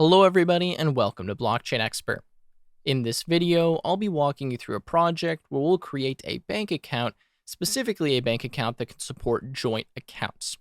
Hello everybody and welcome to Blockchain Expert. In this video, I'll be walking you through a project where we'll create a bank account, specifically a bank account that can support joint accounts.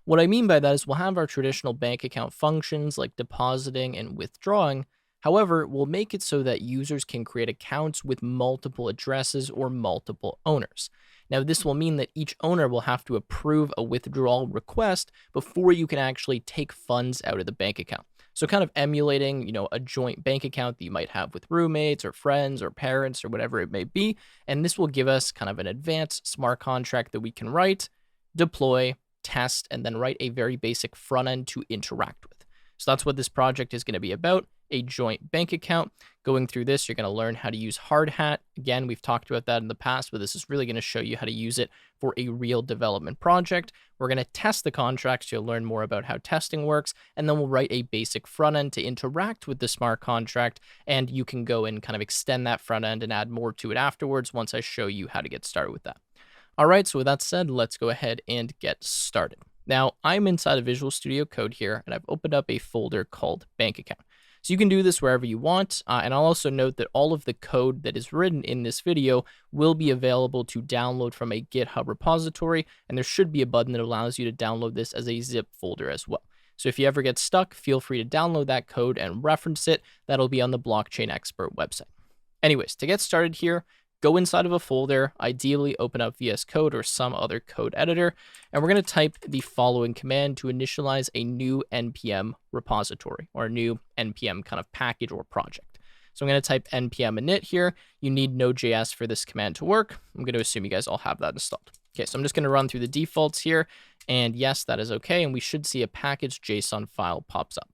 What I mean by that is we'll have our traditional bank account functions like depositing and withdrawing. However, we'll make it so that users can create accounts with multiple addresses or multiple owners. Now, this will mean that each owner will have to approve a withdrawal request before you can actually take funds out of the bank account. So kind of emulating, a joint bank account that you might have with roommates or friends or parents or whatever it may be. And this will give us kind of an advanced smart contract that we can write, deploy, test, and then write a very basic front end to interact with. So that's what this project is going to be about, a joint bank account. Going through this, you're going to learn how to use hard hat. Again, we've talked about that in the past, but this is really going to show you how to use it for a real development project. We're going to test the contracts. You'll learn more about how testing works, and then we'll write a basic front end to interact with the smart contract, and you can go and kind of extend that front end and add more to it afterwards once I show you how to get started with that. All right, so with that said, let's go ahead and get started. Now, I'm inside of Visual Studio Code here, and I've opened up a folder called Bank Account. So you can do this wherever you want, and I'll also note that all of the code that is written in this video will be available to download from a GitHub repository, and there should be a button that allows you to download this as a zip folder as well. So if you ever get stuck, feel free to download that code and reference it. That'll be on the Blockchain Expert website. Anyways, to get started here, go inside of a folder, ideally open up VS Code or some other code editor, and we're going to type the following command to initialize a new NPM repository or a new NPM kind of package or project. So I'm going to type npm init here. You need Node.js for this command to work. I'm going to assume you guys all have that installed. Okay, so I'm just going to run through the defaults here, and yes, that is okay, and we should see a package JSON file pops up.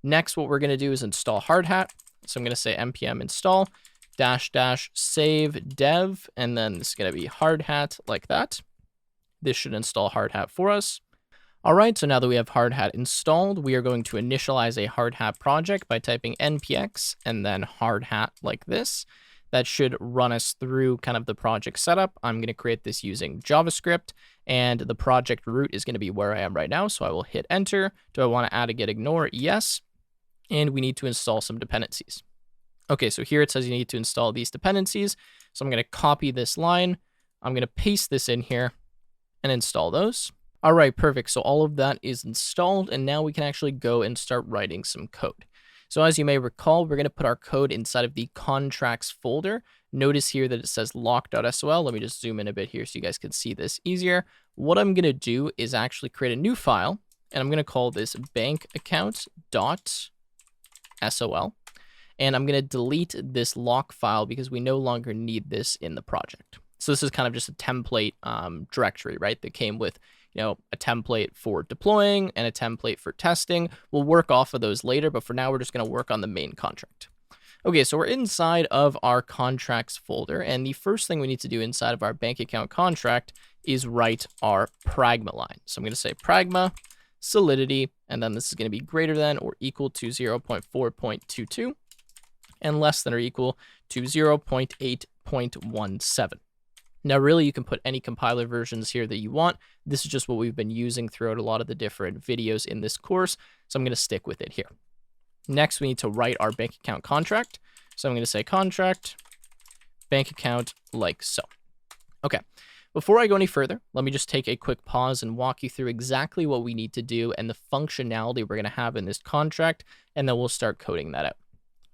Next, what we're going to do is install hardhat. So I'm going to say npm install -- save dev, and then this is going to be hardhat like that. This should install hardhat for us. All right, so now that we have hardhat installed, we are going to initialize a hardhat project by typing npx and then hardhat like this. That should run us through kind of the project setup. I'm going to create this using JavaScript, and the project root is going to be where I am right now, so I will hit enter. Do I want to add a get ignore? Yes. And we need to install some dependencies. Okay, so here it says you need to install these dependencies. So I'm going to copy this line. I'm going to paste this in here and install those. All right, perfect. So all of that is installed, and now we can actually go and start writing some code. So as you may recall, we're going to put our code inside of the contracts folder. Notice here that it says lock.sol. Let me just zoom in a bit here so you guys can see this easier. What I'm going to do is actually create a new file, and I'm going to call this bankaccount.sol. And I'm going to delete this lock file because we no longer need this in the project. So this is kind of just a template directory, right? That came with, a template for deploying and a template for testing. We'll work off of those later, but for now, we're just going to work on the main contract. Okay, so we're inside of our contracts folder. And the first thing we need to do inside of our bank account contract is write our pragma line. So I'm going to say pragma solidity, and then this is going to be greater than or equal to 0.4.22. and less than or equal to 0.8.17. Now, really, you can put any compiler versions here that you want. This is just what we've been using throughout a lot of the different videos in this course, so I'm going to stick with it here. Next, we need to write our bank account contract. So I'm going to say contract bank account like so. Okay, before I go any further, let me just take a quick pause and walk you through exactly what we need to do and the functionality we're going to have in this contract, and then we'll start coding that out.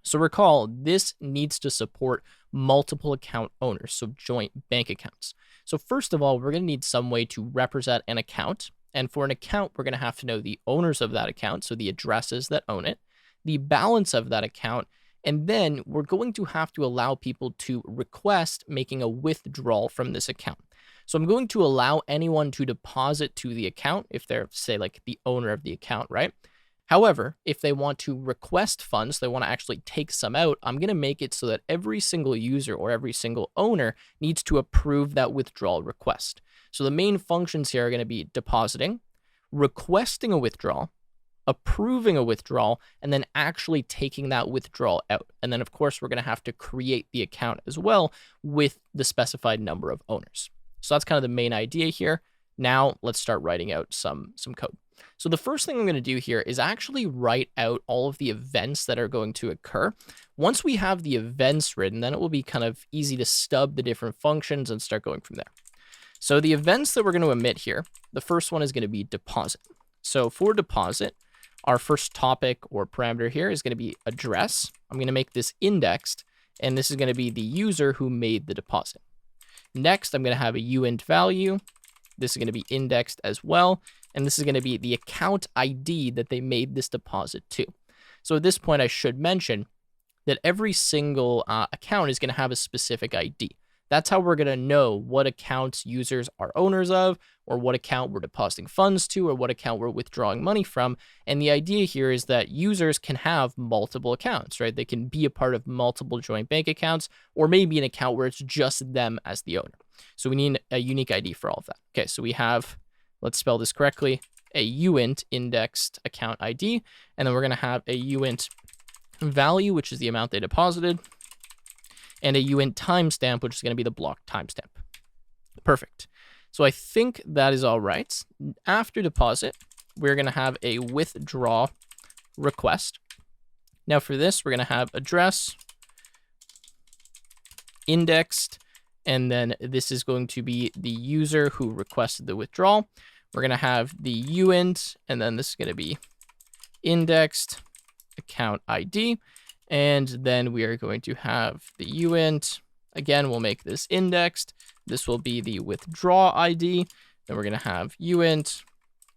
So recall, this needs to support multiple account owners, so joint bank accounts. So first of all, we're going to need some way to represent an account. And for an account, we're going to have to know the owners of that account, so the addresses that own it, the balance of that account, and then we're going to have to allow people to request making a withdrawal from this account. So I'm going to allow anyone to deposit to the account if they're, say, like the owner of the account, right? However, if they want to request funds, they want to actually take some out, I'm going to make it so that every single user or every single owner needs to approve that withdrawal request. So the main functions here are going to be depositing, requesting a withdrawal, approving a withdrawal, and then actually taking that withdrawal out. And then, of course, we're going to have to create the account as well with the specified number of owners. So that's kind of the main idea here. Now let's start writing out some code. So the first thing I'm going to do here is actually write out all of the events that are going to occur. Once we have the events written, then it will be kind of easy to stub the different functions and start going from there. So the events that we're going to emit here, the first one is going to be deposit. So for deposit, our first topic or parameter here is going to be address. I'm going to make this indexed, and this is going to be the user who made the deposit. Next, I'm going to have a uint value. This is going to be indexed as well, and this is going to be the account ID that they made this deposit to. So at this point, I should mention that every single account is going to have a specific ID. That's how we're going to know what accounts users are owners of, or what account we're depositing funds to, or what account we're withdrawing money from. And the idea here is that users can have multiple accounts, right? They can be a part of multiple joint bank accounts, or maybe an account where it's just them as the owner. So we need a unique ID for all of that. Okay, so we have, let's spell this correctly, a uint indexed account ID, and then we're going to have a uint value, which is the amount they deposited, and a uint timestamp, which is going to be the block timestamp. Perfect. So I think that is all right. After deposit, we're going to have a withdraw request. Now for this, we're going to have address, indexed, and then this is going to be the user who requested the withdrawal. We're going to have the uint, and then this is going to be indexed account ID. And then we are going to have the uint. Again, we'll make this indexed. This will be the withdraw ID. Then we're going to have uint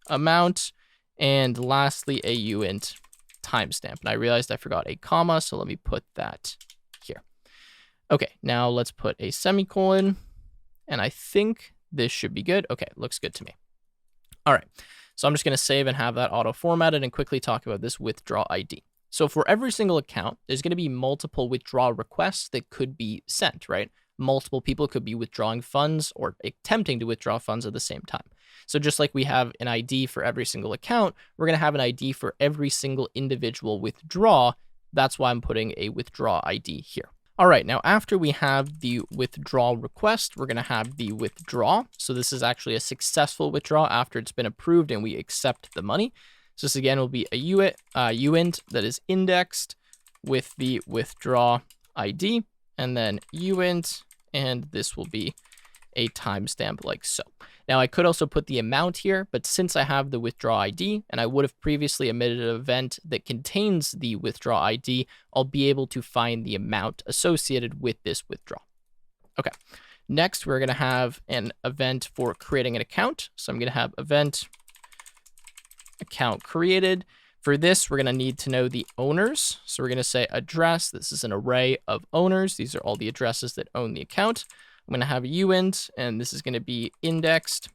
amount. And lastly, a uint timestamp. And I realized I forgot a comma, so let me put that here. Okay, now let's put a semicolon. And I think this should be good. Okay, looks good to me. All right, so I'm just going to save and have that auto-formatted and quickly talk about this withdraw ID. So for every single account, there's going to be multiple withdrawal requests that could be sent, right? Multiple people could be withdrawing funds or attempting to withdraw funds at the same time. So just like we have an ID for every single account, we're going to have an ID for every single individual withdraw. That's why I'm putting a withdraw ID here. All right, now after we have the withdrawal request, we're going to have the withdraw. So this is actually a successful withdrawal after it's been approved and we accept the money. So this again will be a uint that is indexed with the withdraw ID, and then uint, and this will be a timestamp like so. Now I could also put the amount here, but since I have the withdraw ID and I would have previously emitted an event that contains the withdraw ID, I'll be able to find the amount associated with this withdrawal. Okay, next we're going to have an event for creating an account. So I'm going to have event account created. For this, we're going to need to know the owners. So we're going to say address. This is an array of owners. These are all the addresses that own the account. I'm going to have a uint, and this is going to be indexed,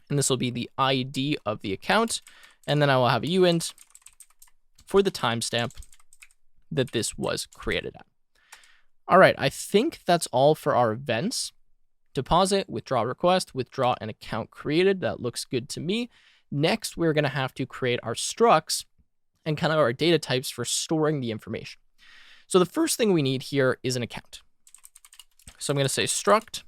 and this will be the ID of the account. And then I will have a uint for the timestamp that this was created at. All right, I think that's all for our events. Deposit, withdraw request, withdraw an account created. That looks good to me. Next, we're going to have to create our structs and kind of our data types for storing the information. So the first thing we need here is an account. So I'm going to say struct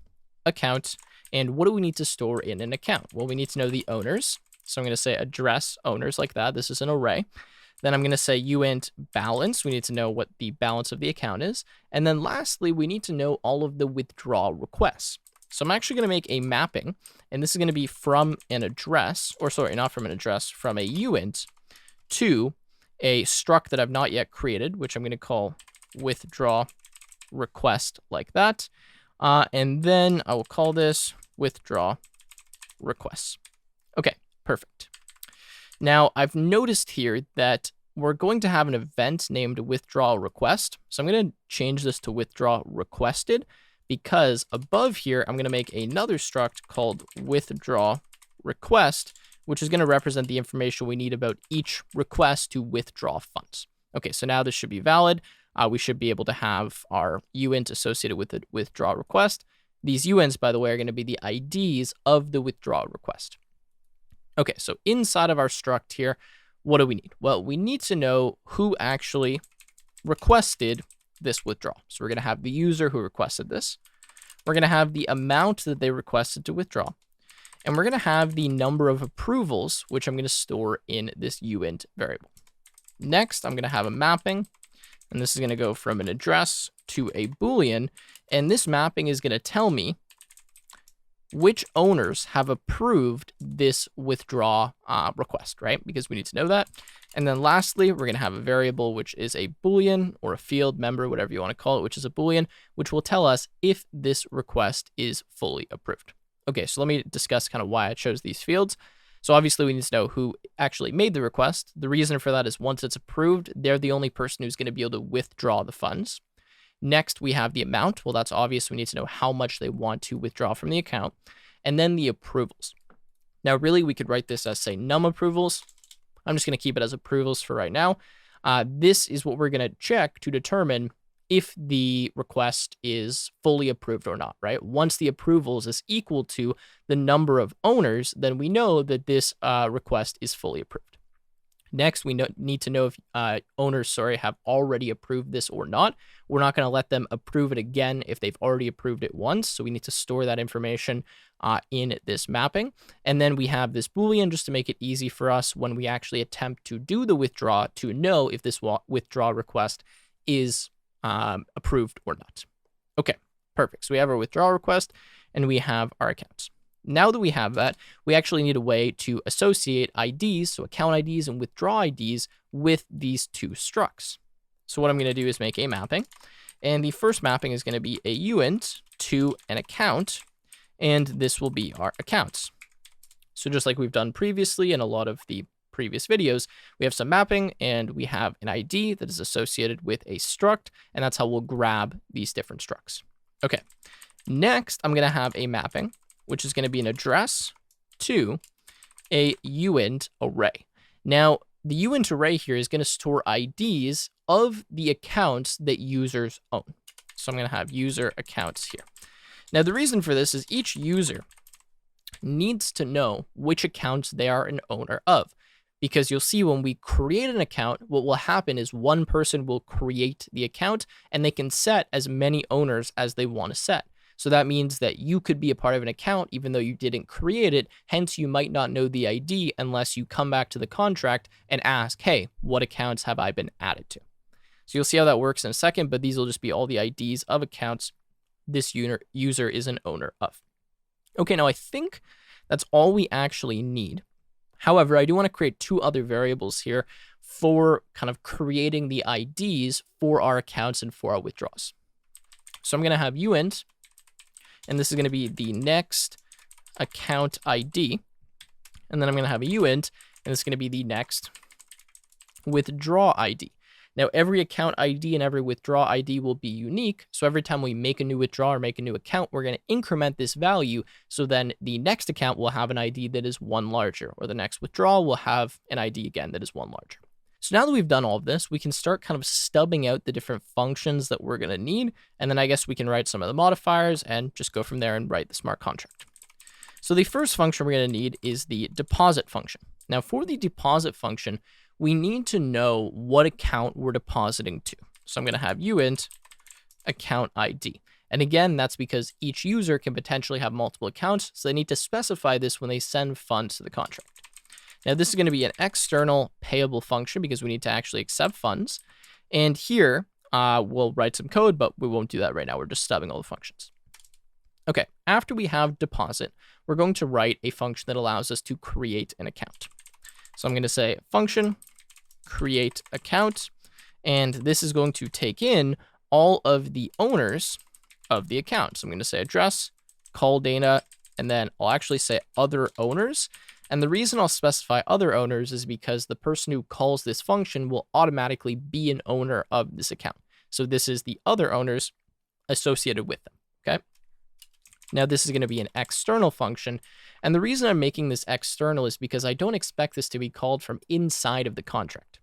account. And what do we need to store in an account? Well, we need to know the owners. So I'm going to say address owners like that. This is an array. Then I'm going to say uint balance. We need to know what the balance of the account is. And then lastly, we need to know all of the withdrawal requests. So I'm actually going to make a mapping, and this is going to be from an address, or sorry, not from an address, from a uint to a struct that I've not yet created, which I'm going to call withdraw request like that. And then I will call this withdraw requests. Okay, perfect. Now I've noticed here that we're going to have an event named withdraw request. So I'm going to change this to withdraw requested, because above here, I'm going to make another struct called withdraw request, which is going to represent the information we need about each request to withdraw funds. Okay, so now this should be valid. We should be able to have our uint associated with the withdraw request. These uints, by the way, are going to be the IDs of the withdrawal request. Okay, so inside of our struct here, what do we need? Well, we need to know who actually requested this withdrawal. So we're going to have the user who requested this. We're going to have the amount that they requested to withdraw. And we're going to have the number of approvals, which I'm going to store in this uint variable. Next, I'm going to have a mapping, and this is going to go from an address to a Boolean. And this mapping is going to tell me which owners have approved this withdraw request, right? Because we need to know that. And then lastly, we're going to have a variable, which is a Boolean or a field member, whatever you want to call it, which is a Boolean, which will tell us if this request is fully approved. Okay, so let me discuss kind of why I chose these fields. So obviously we need to know who actually made the request. The reason for that is once it's approved, they're the only person who's going to be able to withdraw the funds. Next, we have the amount. Well, that's obvious. We need to know how much they want to withdraw from the account. And then the approvals. Now, really, we could write this as, say, num approvals. I'm just going to keep it as approvals for right now. This is what we're going to check to determine if the request is fully approved or not, right? Once the approvals is equal to the number of owners, then we know that this request is fully approved. Next, we need to know if owners, have already approved this or not. We're not going to let them approve it again if they've already approved it once. So we need to store that information in this mapping. And then we have this Boolean just to make it easy for us when we actually attempt to do the withdraw to know if this withdraw request is approved or not. Okay, perfect. So we have our withdrawal request and we have our accounts. Now that we have that, we actually need a way to associate IDs, so account IDs and withdraw IDs, with these two structs. So what I'm going to do is make a mapping, and the first mapping is going to be a uint to an account, and this will be our accounts. So just like we've done previously in a lot of the previous videos, we have some mapping, and we have an ID that is associated with a struct, and that's how we'll grab these different structs. Okay, next I'm going to have a mapping, which is going to be an address to a uint array. Now, the uint array here is going to store IDs of the accounts that users own. So I'm going to have user accounts here. Now, the reason for this is each user needs to know which accounts they are an owner of. Because you'll see when we create an account, what will happen is one person will create the account and they can set as many owners as they want to set. So that means that you could be a part of an account even though you didn't create it. Hence, you might not know the ID unless you come back to the contract and ask, hey, what accounts have I been added to? So you'll see how that works in a second, but these will just be all the IDs of accounts this user is an owner of. Okay, now I think that's all we actually need. However, I do want to create two other variables here for kind of creating the IDs for our accounts and for our withdrawals. So I'm going to have uint, and this is going to be the next account ID. And then I'm going to have a uint, and this is going to be the next withdraw ID. Now, every account ID and every withdraw ID will be unique. So every time we make a new withdrawal or make a new account, we're going to increment this value. So then the next account will have an ID that is one larger, or the next withdrawal will have an ID again that is one larger. So now that we've done all of this, we can start kind of stubbing out the different functions that we're going to need. And then I guess we can write some of the modifiers and just go from there and write the smart contract. So the first function we're going to need is the deposit function. Now for the deposit function, we need to know what account we're depositing to. So I'm going to have uint account ID. And again, that's because each user can potentially have multiple accounts. So they need to specify this when they send funds to the contract. Now, this is going to be an external payable function because we need to actually accept funds. And here, we'll write some code, but we won't do that right now. We're just stubbing all the functions. Okay, after we have deposit, we're going to write a function that allows us to create an account. So I'm going to say function create account, and this is going to take in all of the owners of the account. So I'm going to say address, call data, and then I'll actually say other owners. And the reason I'll specify other owners is because the person who calls this function will automatically be an owner of this account. So this is the other owners associated with them, okay? Now this is going to be an external function. And the reason I'm making this external is because I don't expect this to be called from inside of the contract.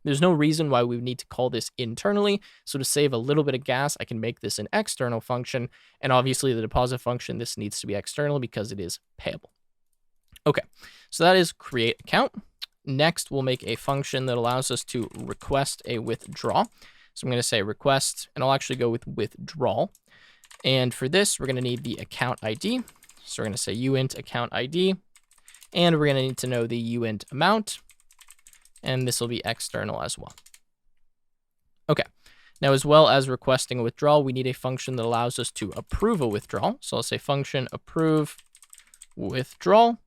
There's no reason why we would need to call this internally. So to save a little bit of gas, I can make this an external function. And obviously the deposit function, this needs to be external because it is payable. Okay, so that is create account. Next, we'll make a function that allows us to request a withdraw. So I'm going to say request, and I'll actually go with withdrawal. And for this, we're going to need the account ID. So we're going to say uint account ID, and we're going to need to know the uint amount, and this will be external as well. Okay. Now, as well as requesting a withdrawal, we need a function that allows us to approve a withdrawal. So I'll say function approve withdrawal.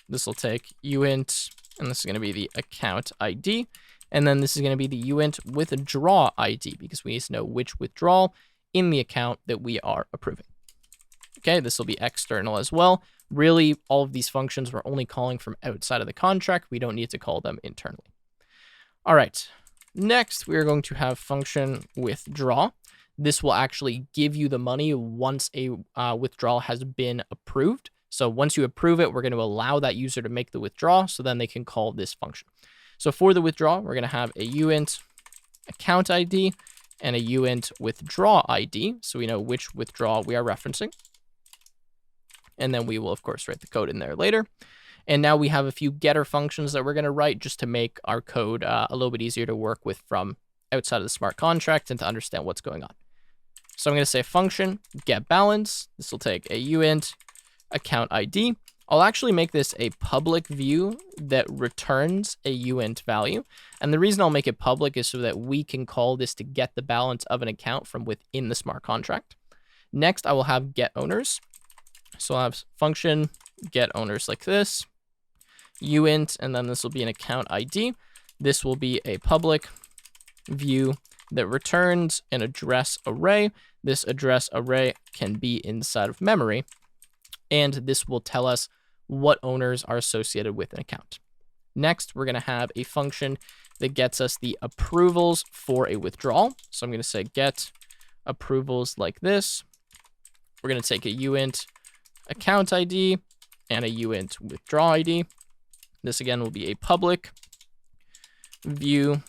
This will take uint, and this is going to be the account ID. And then this is going to be the uint withdraw ID, because we need to know which withdrawal in the account that we are approving. Okay, this will be external as well. Really, all of these functions we're only calling from outside of the contract. We don't need to call them internally. All right. Next, we are going to have function withdraw. This will actually give you the money once a withdrawal has been approved. So once you approve it, we're going to allow that user to make the withdrawal, so then they can call this function. So for the withdrawal, we're going to have a uint account ID and a uint withdraw ID, so we know which withdrawal we are referencing. And then we will, of course, write the code in there later. And now we have a few getter functions that we're going to write just to make our code a little bit easier to work with from outside of the smart contract and to understand what's going on. So I'm going to say function get balance. This will take a uint account ID. I'll actually make this a public view that returns a uint value. And the reason I'll make it public is so that we can call this to get the balance of an account from within the smart contract. Next, I will have get owners. So I'll have function get owners like this, uint, and then this will be an account ID. This will be a public view that returns an address array. This address array can be inside of memory, and this will tell us what owners are associated with an account. Next, we're going to have a function that gets us the approvals for a withdrawal. So I'm going to say get approvals like this. We're going to take a uint account ID and a uint withdraw ID. This again will be a public view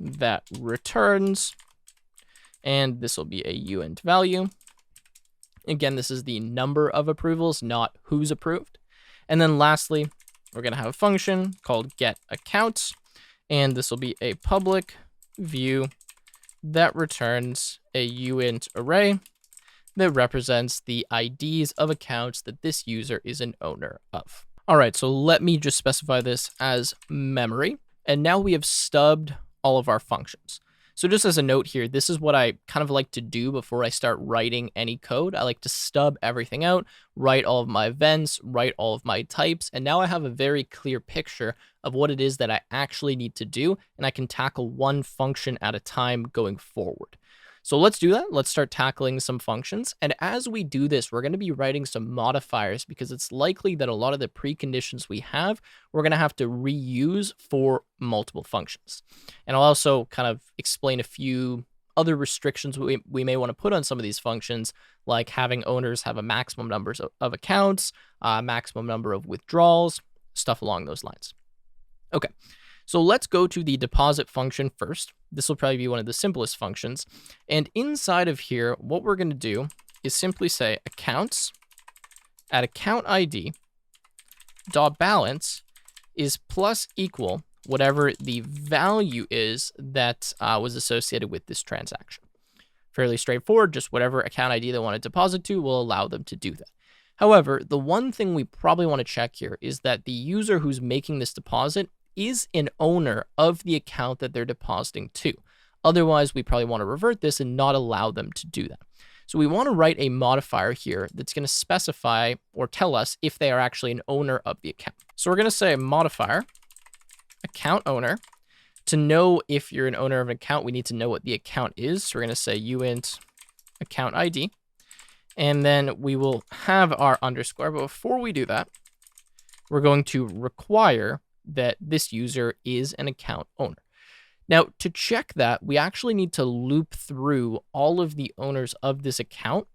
that returns, and this will be a uint value. Again, this is the number of approvals, not who's approved. And then lastly, we're going to have a function called get accounts, and this will be a public view that returns a uint array that represents the IDs of accounts that this user is an owner of. All right, so let me just specify this as memory. And now we have stubbed all of our functions. So just as a note here, this is what I kind of like to do before I start writing any code. I like to stub everything out, write all of my events, write all of my types, and now I have a very clear picture of what it is that I actually need to do, and I can tackle one function at a time going forward. So let's do that. Let's start tackling some functions. And as we do this, we're going to be writing some modifiers because it's likely that a lot of the preconditions we have, we're going to have to reuse for multiple functions. And I'll also kind of explain a few other restrictions we may want to put on some of these functions, like having owners have a maximum numbers of accounts, maximum number of withdrawals, stuff along those lines. Okay. So let's go to the deposit function first. This will probably be one of the simplest functions. And inside of here, what we're going to do is simply say accounts at account ID dot balance is plus equal whatever the value is that was associated with this transaction. Fairly straightforward, just whatever account ID they want to deposit to will allow them to do that. However, the one thing we probably want to check here is that the user who's making this deposit is an owner of the account that they're depositing to. Otherwise, we probably want to revert this and not allow them to do that. So we want to write a modifier here that's going to specify or tell us if they are actually an owner of the account. So we're going to say modifier account owner. To know if you're an owner of an account, we need to know what the account is. So we're going to say uint account ID. And then we will have our underscore. But before we do that, we're going to require that this user is an account owner. Now, to check that, we actually need to loop through all of the owners of this account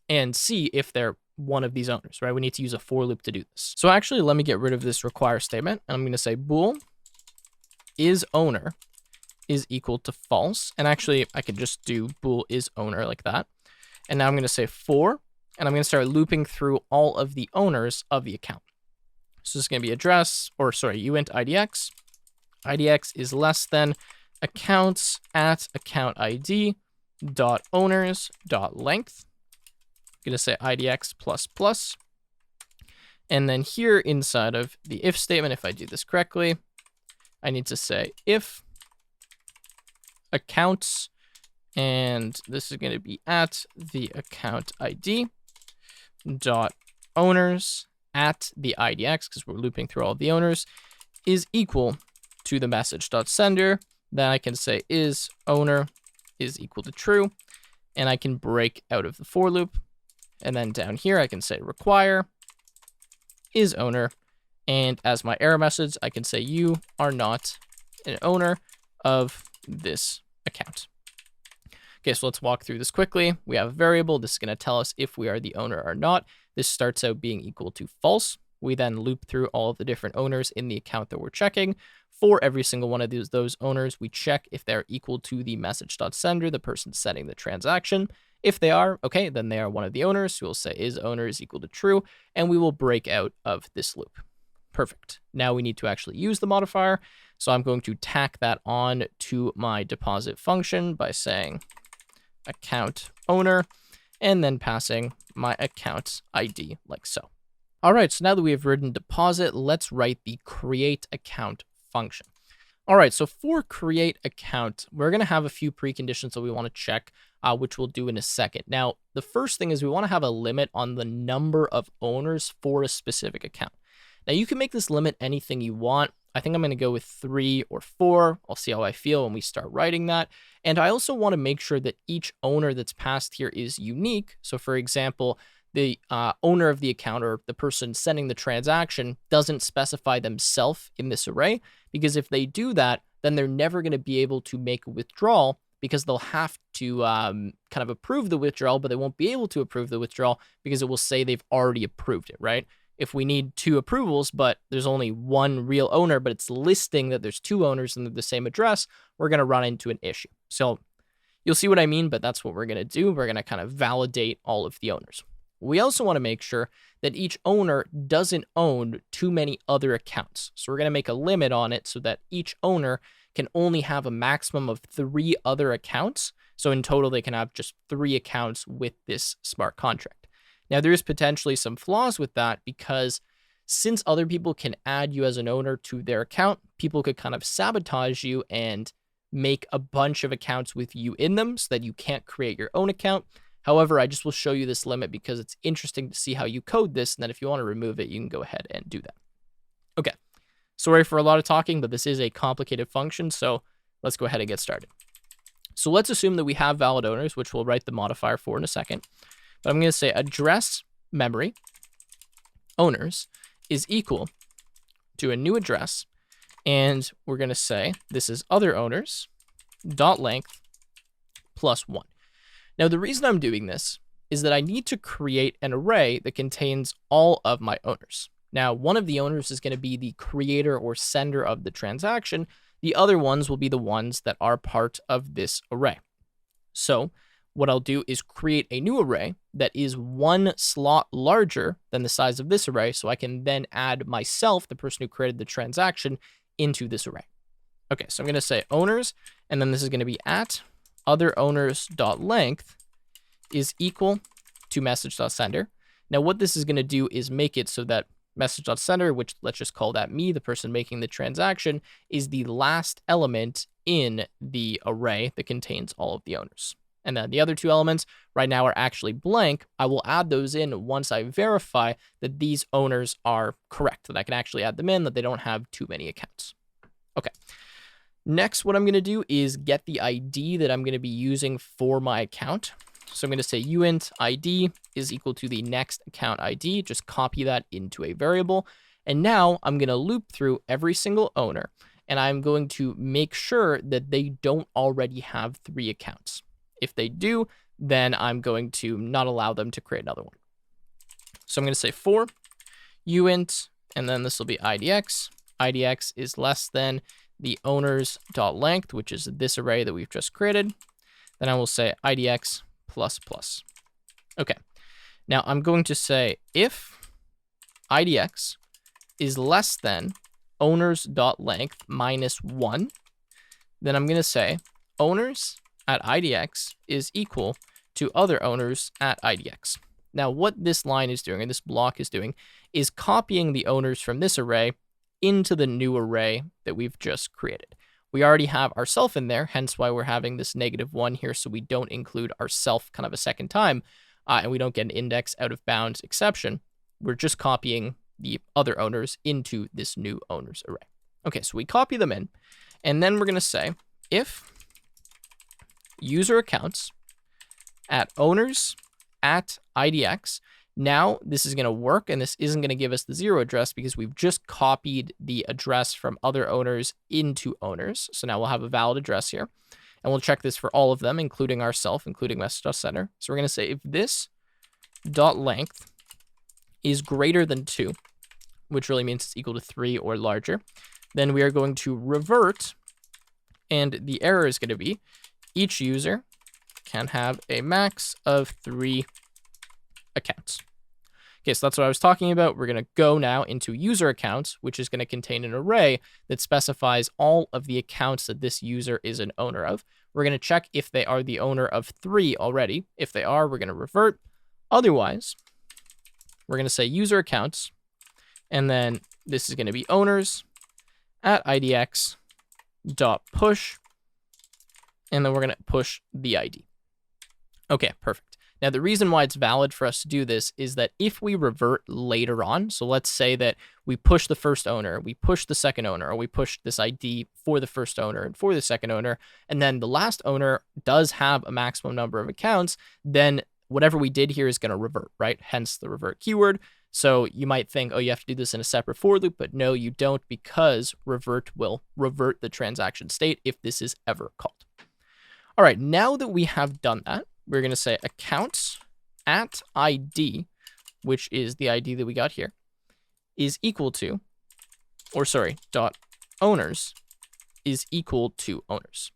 and see if they're one of these owners, right? We need to use a for loop to do this. So actually, let me get rid of this require statement. And I'm going to say bool is owner is equal to false. And actually, I could just do bool is owner like that. And now I'm going to say for, and I'm going to start looping through all of the owners of the account. So this is going to be address, or sorry, uint idx. idx is less than accounts at account ID dot owners dot length. I'm going to say idx plus plus. And then here inside of the if statement, if I do this correctly, I need to say if accounts, and this is going to be at the account ID dot owners at the IDX, because we're looping through all the owners, is equal to the message dot sender. Then I can say is owner is equal to true, and I can break out of the for loop. And then down here, I can say require is owner. And as my error message, I can say you are not an owner of this account. Okay, so let's walk through this quickly. We have a variable. This is going to tell us if we are the owner or not. This starts out being equal to false. We then loop through all of the different owners in the account that we're checking. For every single one of those owners, we check if they're equal to the message.sender, the person sending the transaction. If they are, okay, then they are one of the owners. So we'll say is owner is equal to true, and we will break out of this loop. Perfect. Now we need to actually use the modifier. So I'm going to tack that on to my deposit function by saying account owner, and then passing my account ID like so. All right, so now that we have written deposit, let's write the create account function. All right, so for create account, we're going to have a few preconditions that we want to check, which we'll do in a second. Now, the first thing is we want to have a limit on the number of owners for a specific account. Now, you can make this limit anything you want. I think I'm going to go with 3 or 4. I'll see how I feel when we start writing that. And I also want to make sure that each owner that's passed here is unique. So for example, the owner of the account or the person sending the transaction doesn't specify themselves in this array, because if they do that, then they're never going to be able to make a withdrawal, because they'll have to kind of approve the withdrawal, but they won't be able to approve the withdrawal because it will say they've already approved it, right? If we need 2 approvals, but there's only 1 real owner, but it's listing that there's 2 owners and they're the same address, we're going to run into an issue. So you'll see what I mean, but that's what we're going to do. We're going to kind of validate all of the owners. We also want to make sure that each owner doesn't own too many other accounts. So we're going to make a limit on it so that each owner can only have a maximum of 3 other accounts. So in total, they can have just 3 accounts with this smart contract. Now, there is potentially some flaws with that, because since other people can add you as an owner to their account, people could kind of sabotage you and make a bunch of accounts with you in them so that you can't create your own account. However, I just will show you this limit because it's interesting to see how you code this, and then if you want to remove it, you can go ahead and do that. Okay, sorry for a lot of talking, but this is a complicated function, so let's go ahead and get started. So let's assume that we have valid owners, which we'll write the modifier for in a second. But I'm going to say address memory owners is equal to a new address, and we're going to say this is other owners dot length plus 1. Now, the reason I'm doing this is that I need to create an array that contains all of my owners. Now, one of the owners is going to be the creator or sender of the transaction. The other ones will be the ones that are part of this array. So what I'll do is create a new array that is 1 slot larger than the size of this array, so I can then add myself, the person who created the transaction, into this array. Okay, so I'm going to say owners, and then this is going to be at other owners.length is equal to message.sender. Now, what this is going to do is make it so that message.sender, which let's just call that me, the person making the transaction, is the last element in the array that contains all of the owners. And then the other 2 elements right now are actually blank. I will add those in once I verify that these owners are correct, that I can actually add them in, that they don't have too many accounts. Okay. Next, what I'm going to do is get the ID that I'm going to be using for my account. So I'm going to say uint ID is equal to the next account ID. Just copy that into a variable. And now I'm going to loop through every single owner, and I'm going to make sure that they don't already have 3 accounts. If they do, then I'm going to not allow them to create another one. So I'm going to say for uint, and then this will be IDX. IDX is less than the owners.length, which is this array that we've just created. Then I will say IDX plus plus. Okay. Now I'm going to say if IDX is less than owners.length minus 1, then I'm going to say owners at IDX is equal to other owners at IDX. Now, what this line is doing, or this block is doing, is copying the owners from this array into the new array that we've just created. We already have our self in there, hence why we're having this -1 here, so we don't include our self kind of a second time, and we don't get an index out of bounds exception. We're just copying the other owners into this new owners array. Okay, so we copy them in, and then we're going to say if user accounts at owners at IDX. Now this is going to work, and this isn't going to give us the 0 address because we've just copied the address from other owners into owners. So now we'll have a valid address here, and we'll check this for all of them, including ourself, including message.center. So we're going to say if this dot length is greater than 2, which really means it's equal to 3 or larger, then we are going to revert, and the error is going to be each user can have a max of 3 accounts. Okay, so that's what I was talking about. We're going to go now into user accounts, which is going to contain an array that specifies all of the accounts that this user is an owner of. We're going to check if they are the owner of 3 already. If they are, we're going to revert. Otherwise, we're going to say user accounts, and then this is going to be owners at IDX dot push, and then we're going to push the ID. Okay, perfect. Now, the reason why it's valid for us to do this is that if we revert later on, so let's say that we push the first owner, we push the second owner, or we push this ID for the first owner and for the second owner, and then the last owner does have a maximum number of accounts, then whatever we did here is going to revert, right? Hence the revert keyword. So you might think, oh, you have to do this in a separate for loop, but no, you don't, because revert will revert the transaction state if this is ever called. All right, now that we have done that, we're going to say accounts at ID, which is the ID that we got here, is equal to, or sorry, dot owners is equal to owners.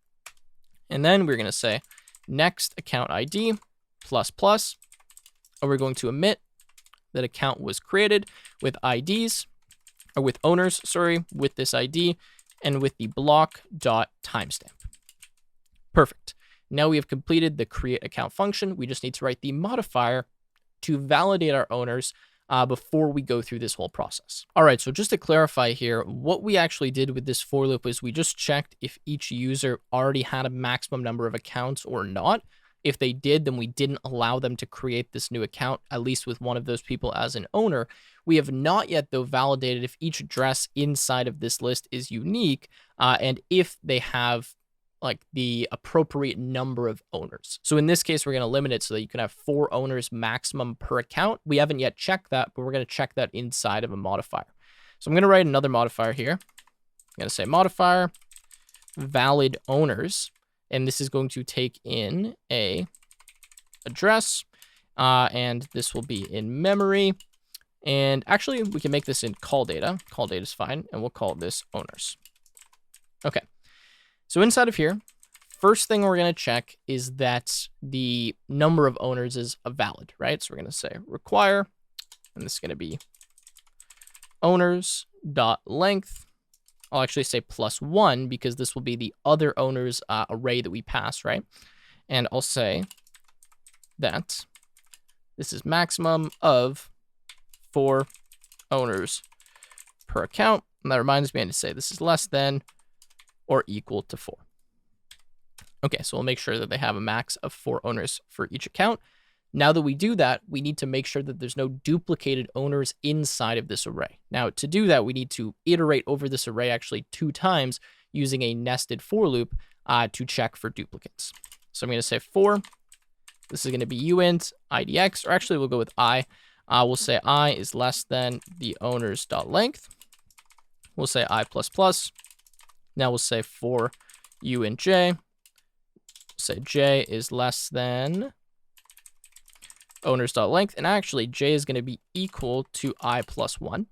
And then we're going to say next account ID plus plus, and we're going to omit that account was created with IDs, or with owners, sorry, with this ID, and with the block dot timestamp. Perfect. Now we have completed the create account function. We just need to write the modifier to validate our owners before we go through this whole process. All right, so just to clarify here, what we actually did with this for loop is we just checked if each user already had a maximum number of accounts or not. If they did, then we didn't allow them to create this new account, at least with one of those people as an owner. We have not yet, though, validated if each address inside of this list is unique and if they have like the appropriate number of owners. So in this case, we're going to limit it so that you can have 4 owners maximum per account. We haven't yet checked that, but we're going to check that inside of a modifier. So I'm going to write another modifier here. I'm going to say modifier valid owners, and this is going to take in a address, and this will be in memory. And actually, we can make this in call data. Call data is fine, and we'll call this owners. Okay. So inside of here, first thing we're going to check is that the number of owners is valid, right? So we're going to say require, and this is going to be owners.length. I'll actually say +1 because this will be the other owners array that we pass, right? And I'll say that this is maximum of 4 owners per account. And that reminds me, I need to say this is less than or equal to 4. Okay, so we'll make sure that they have a max of 4 owners for each account. Now that we do that, we need to make sure that there's no duplicated owners inside of this array. Now, to do that, we need to iterate over this array actually 2 times using a nested for loop to check for duplicates. So I'm going to say for, this is going to be uint idx, or actually we'll go with I. We'll say I is less than the owners.length. We'll say I++. Now we'll say for uint j, say j is less than owners.length, and actually j is going to be equal to I plus 1.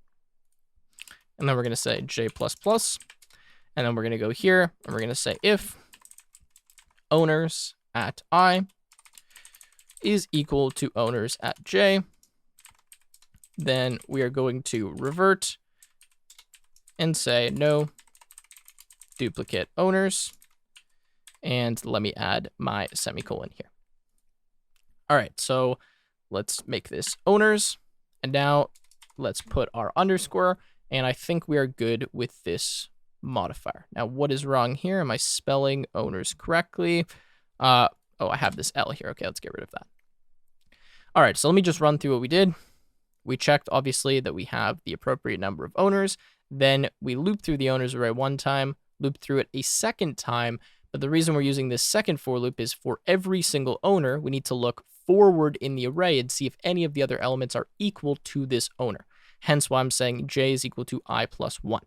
And then we're going to say j++, and then we're going to go here, and we're going to say if owners at I is equal to owners at j, then we are going to revert and say no duplicate owners, and let me add my semicolon here. All right, so Let's make this owners. And now let's put our underscore. And I think we are good with this modifier. Now, what is wrong here? Am I spelling owners correctly? Oh, I have this L here. Okay, let's get rid of that. All right, so let me just run through what we did. We checked, obviously, that we have the appropriate number of owners. Then we loop through the owners array one time, loop through it a second time. But the reason we're using this second for loop is for every single owner, we need to look forward in the array and see if any of the other elements are equal to this owner. Hence why I'm saying j is equal to I plus 1.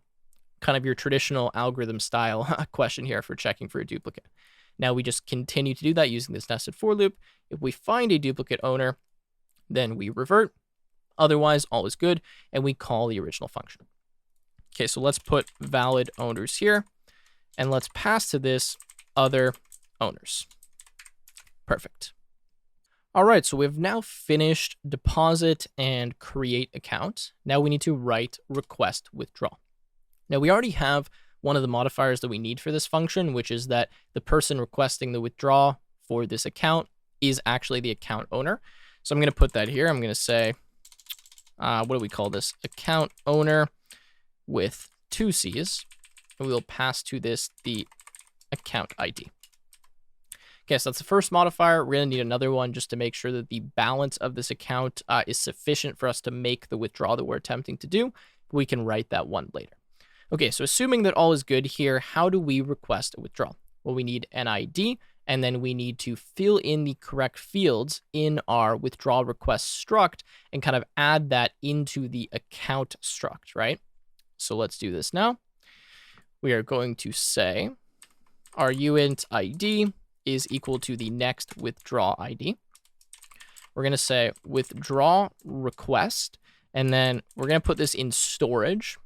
Kind of your traditional algorithm style question here for checking for a duplicate. Now we just continue to do that using this nested for loop. If we find a duplicate owner, then we revert. Otherwise, all is good, and we call the original function. Okay, so let's put valid owners here, and let's pass to this other owners. Perfect. All right, so we've now finished deposit and create account. Now we need to write request withdraw. Now we already have one of the modifiers that we need for this function, which is that the person requesting the withdraw for this account is actually the account owner. So I'm going to put that here. I'm going to say, what do we call this? Account owner with 2 C's. And we will pass to this the account ID. Okay, so that's the first modifier. We're going to need another one just to make sure that the balance of this account is sufficient for us to make the withdrawal that we're attempting to do. We can write that one later. Okay, so assuming that all is good here, how do we request a withdrawal? Well, we need an ID, and then we need to fill in the correct fields in our withdrawal request struct and kind of add that into the account struct, right? So let's do this now. We are going to say our uint ID is equal to the next withdraw ID. We're going to say withdraw request, and then we're going to put this in storage.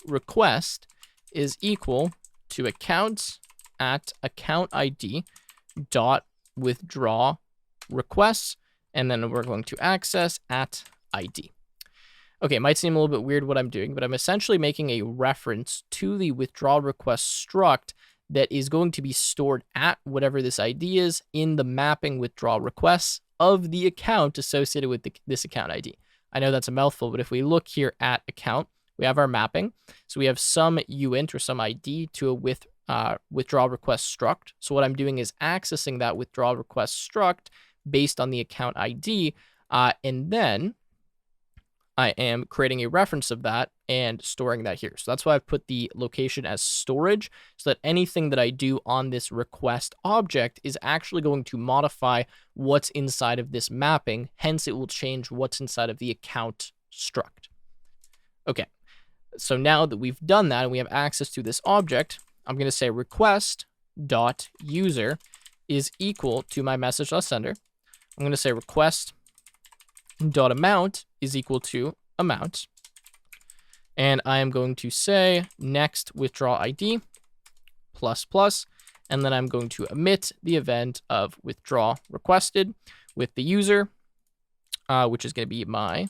Request is equal to accounts at account ID dot withdraw requests, and then we're going to access at ID. Okay, it might seem a little bit weird what I'm doing, but I'm essentially making a reference to the withdrawal request struct that is going to be stored at whatever this ID is in the mapping withdrawal requests of the account associated with this account ID. I know that's a mouthful, but if we look here at account, we have our mapping. So we have some uint or some ID to a withdrawal request struct. So what I'm doing is accessing that withdrawal request struct based on the account ID, and then I am creating a reference of that and storing that here. So that's why I've put the location as storage, so that anything that I do on this request object is actually going to modify what's inside of this mapping. Hence, it will change what's inside of the account struct. Okay, so now that we've done that and we have access to this object, I'm going to say request.user is equal to my message.sender. I'm going to say request.amount is equal to amount. And I am going to say next withdraw ID plus plus, and then I'm going to emit the event of withdraw requested with the user, which is going to be my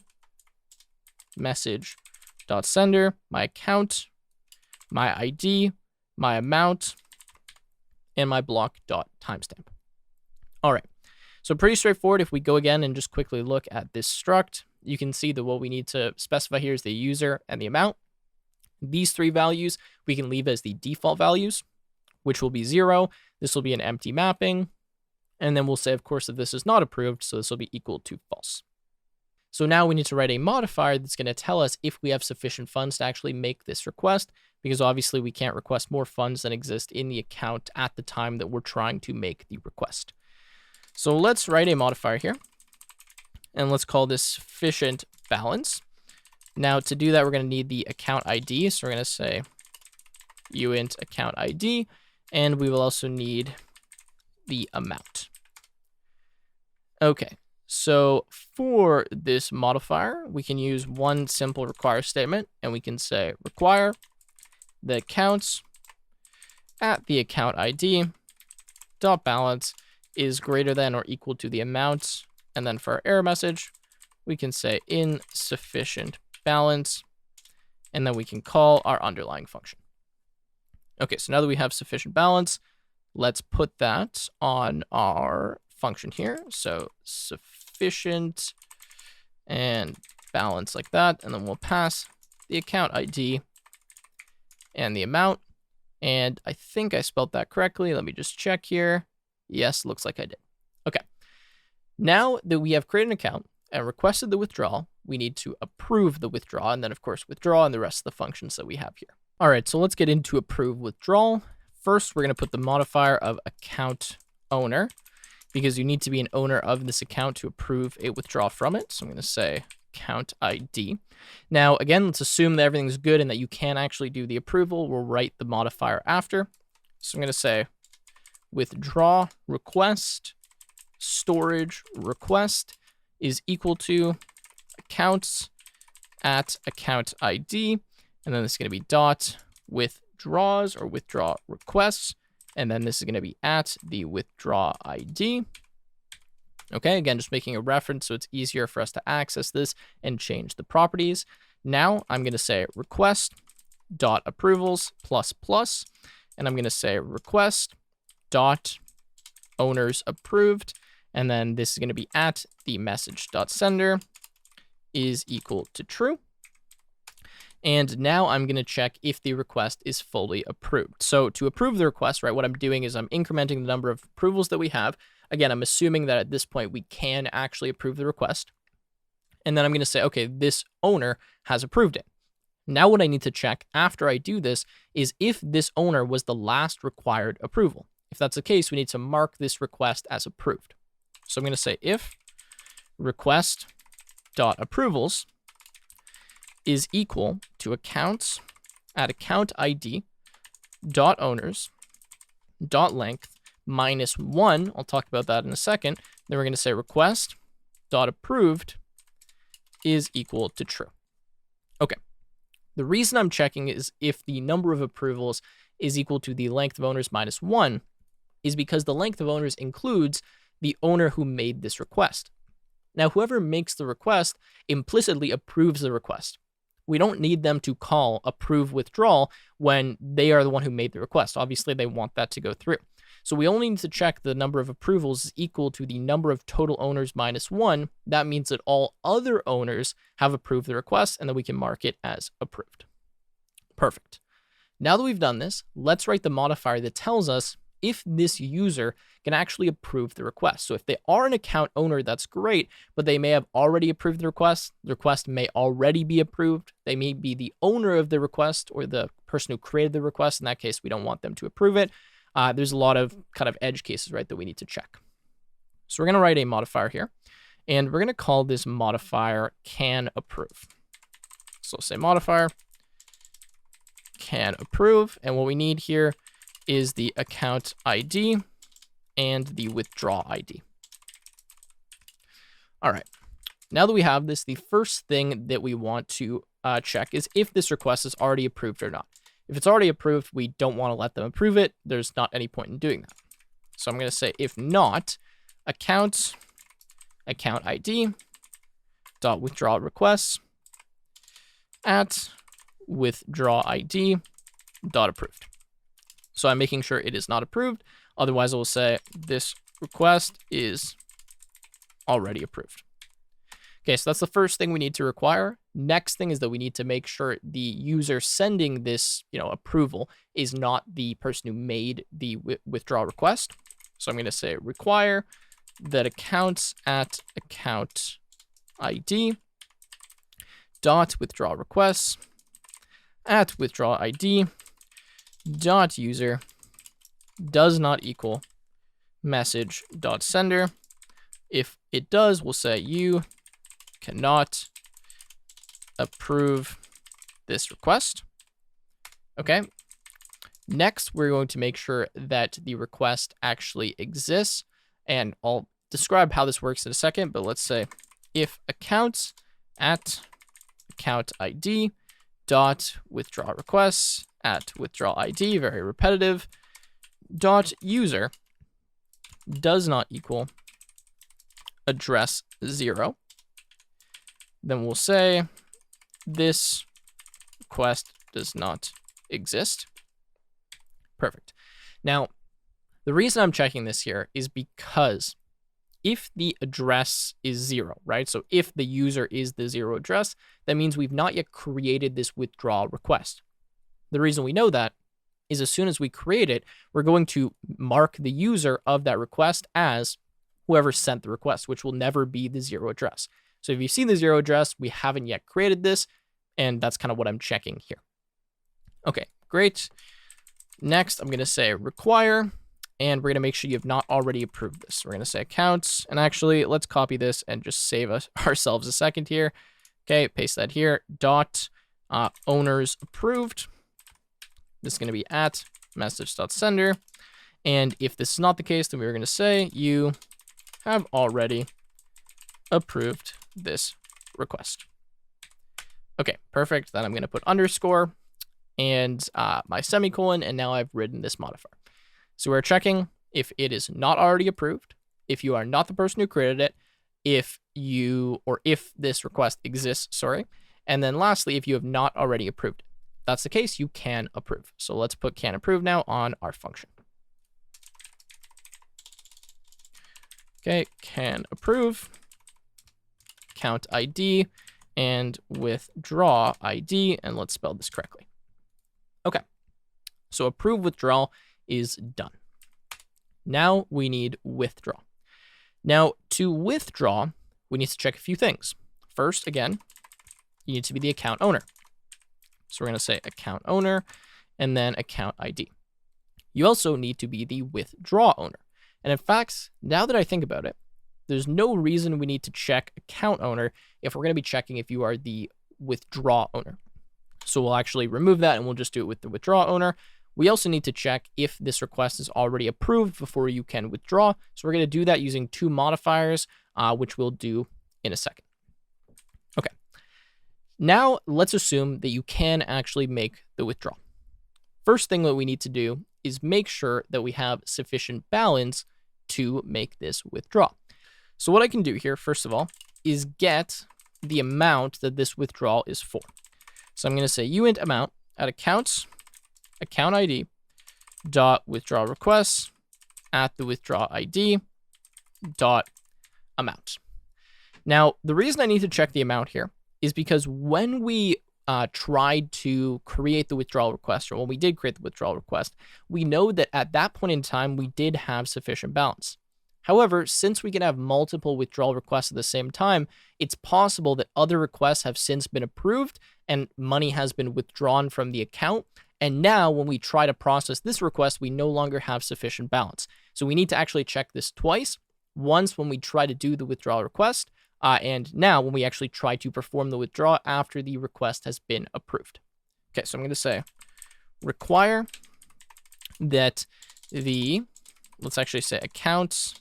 message.sender, my account, my ID, my amount, and my block.timestamp. All right. So pretty straightforward. If we go again and just quickly look at this struct, you can see that what we need to specify here is the user and the amount. These 3 values we can leave as the default values, which will be 0. This will be an empty mapping. And then we'll say, of course, that this is not approved, so this will be equal to false. So now we need to write a modifier that's going to tell us if we have sufficient funds to actually make this request, because obviously we can't request more funds than exist in the account at the time that we're trying to make the request. So let's write a modifier here, and let's call this sufficient balance. Now to do that, we're going to need the account ID. So we're going to say uint account ID, and we will also need the amount. Okay, so for this modifier, we can use one simple require statement, and we can say require the accounts at the account ID dot balance is greater than or equal to the amount. And then for our error message, we can say insufficient balance, and then we can call our underlying function. Okay, so now that we have sufficient balance, let's put that on our function here. So sufficient sufficient, and balance like that. And then we'll pass the account ID and the amount. And I think I spelled that correctly. Let me just check here. Yes, looks like I did. Okay. Now that we have created an account and requested the withdrawal, we need to approve the withdrawal, and then of course withdraw and the rest of the functions that we have here. All right, so let's get into approve withdrawal. First, we're going to put the modifier of account owner, because you need to be an owner of this account to approve a withdrawal from it. So I'm going to say account ID. Now, again, let's assume that everything's good and that you can actually do the approval. We'll write the modifier after. So I'm going to say withdraw request storage request is equal to accounts at account ID. And then this is going to be dot withdraws or withdraw requests. And then this is going to be at the withdraw ID. Okay, again, just making a reference so it's easier for us to access this and change the properties. Now I'm going to say request dot approvals plus plus, and I'm going to say request dot owners approved, and then this is going to be at the message dot sender is equal to true. And now I'm going to check if the request is fully approved. So to approve the request, right, what I'm doing is I'm incrementing the number of approvals that we have. Again, I'm assuming that at this point we can actually approve the request. And then I'm going to say, okay, this owner has approved it. Now what I need to check after I do this is if this owner was the last required approval. If that's the case, we need to mark this request as approved. So I'm going to say if request.approvals is equal to accounts at account ID dot owners dot length minus 1. I'll talk about that in a second. Then we're going to say request dot approved is equal to true. Okay. The reason I'm checking is if the number of approvals is equal to the length of owners minus 1 is because the length of owners includes the owner who made this request. Now, whoever makes the request implicitly approves the request. We don't need them to call approve withdrawal when they are the one who made the request. Obviously, they want that to go through. So we only need to check the number of approvals is equal to the number of total owners minus 1. That means that all other owners have approved the request, and then we can mark it as approved. Perfect. Now that we've done this, let's write the modifier that tells us if this user can actually approve the request. So if they are an account owner, that's great, but they may have already approved the request may already be approved. They may be the owner of the request or the person who created the request. In that case, we don't want them to approve it. There's a lot of kind of edge cases, right, that we need to check. So we're going to write a modifier here, and we're going to call this modifier can approve. So say modifier can approve, and what we need here is the account ID and the withdraw ID. All right. Now that we have this, the first thing that we want to check is if this request is already approved or not. If it's already approved, we don't want to let them approve it. There's not any point in doing that. So I'm going to say if not, account ID dot withdraw requests at withdraw ID dot approved. So I'm making sure it is not approved. Otherwise, I will say this request is already approved. Okay, so that's the first thing we need to require. Next thing is that we need to make sure the user sending this, approval is not the person who made the withdrawal request. So I'm going to say require that accounts at account ID dot withdraw requests at withdraw ID dot user does not equal message dot sender. If it does, we'll say you cannot approve this request. Okay. Next, we're going to make sure that the request actually exists, and I'll describe how this works in a second, but let's say if accounts at account ID dot withdraw requests at withdraw ID, very repetitive, dot user does not equal address 0. Then we'll say this request does not exist. Perfect. Now, the reason I'm checking this here is because if the address is 0, right? So if the user is the 0 address, that means we've not yet created this withdrawal request. The reason we know that is as soon as we create it, we're going to mark the user of that request as whoever sent the request, which will never be the 0 address. So if you see the 0 address, we haven't yet created this, and that's kind of what I'm checking here. Okay, great. Next, I'm going to say require, and we're going to make sure you have not already approved this. We're going to say accounts, and actually, let's copy this and just save ourselves a second here. Okay, paste that here. Dot owners approved. This is going to be at message.sender. And if this is not the case, then we're going to say you have already approved this request. Okay, perfect. Then I'm going to put underscore and my semicolon, and now I've written this modifier. So we're checking if it is not already approved, if you are not the person who created it, if this request exists, and then lastly, if you have not already approved it. If that's the case, you can approve. So let's put can approve now on our function. Okay, can approve, count ID, and withdraw ID, and let's spell this correctly. Okay, so approve withdrawal is done. Now we need withdraw. Now to withdraw, we need to check a few things. First, again, you need to be the account owner. So we're going to say account owner and then account ID. You also need to be the withdraw owner. And in fact, now that I think about it, there's no reason we need to check account owner if we're going to be checking if you are the withdraw owner. So we'll actually remove that and we'll just do it with the withdraw owner. We also need to check if this request is already approved before you can withdraw. So we're going to do that using two modifiers, which we'll do in a second. Okay. Now let's assume that you can actually make the withdrawal. First thing that we need to do is make sure that we have sufficient balance to make this withdrawal. So what I can do here, first of all, is get the amount that this withdrawal is for. So I'm going to say uint amount at accounts, account ID, dot withdraw requests at the withdraw ID, dot amount. Now, the reason I need to check the amount here is because when we tried to create the withdrawal request, or when we did create the withdrawal request, we know that at that point in time, we did have sufficient balance. However, since we can have multiple withdrawal requests at the same time, it's possible that other requests have since been approved and money has been withdrawn from the account. And now when we try to process this request, we no longer have sufficient balance. So we need to actually check this twice. Once when we try to do the withdrawal request, and now when we actually try to perform the withdrawal after the request has been approved. Okay, so I'm going to say require that let's actually say accounts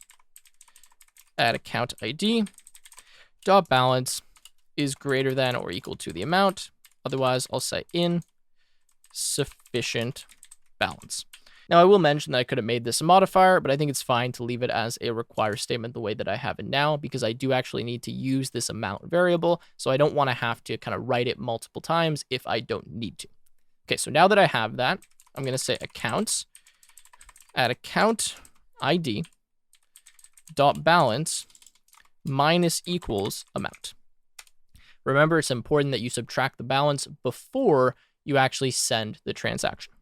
at account ID dot balance is greater than or equal to the amount. Otherwise, I'll say insufficient balance. Now, I will mention that I could have made this a modifier, but I think it's fine to leave it as a require statement the way that I have it now, because I do actually need to use this amount variable, so I don't want to have to kind of write it multiple times if I don't need to. Okay, so now that I have that, I'm going to say accounts at account ID dot balance minus equals amount. Remember, it's important that you subtract the balance before you actually send the transaction.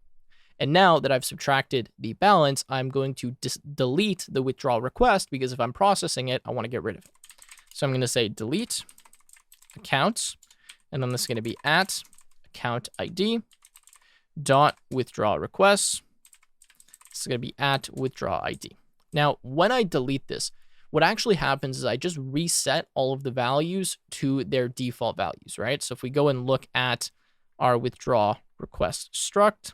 And now that I've subtracted the balance, I'm going to delete the withdrawal request, because if I'm processing it, I want to get rid of it. So I'm going to say delete accounts, and then this is going to be at account ID dot withdraw requests. This is going to be at withdraw ID. Now, when I delete this, what actually happens is I just reset all of the values to their default values, right? So if we go and look at our withdraw request struct,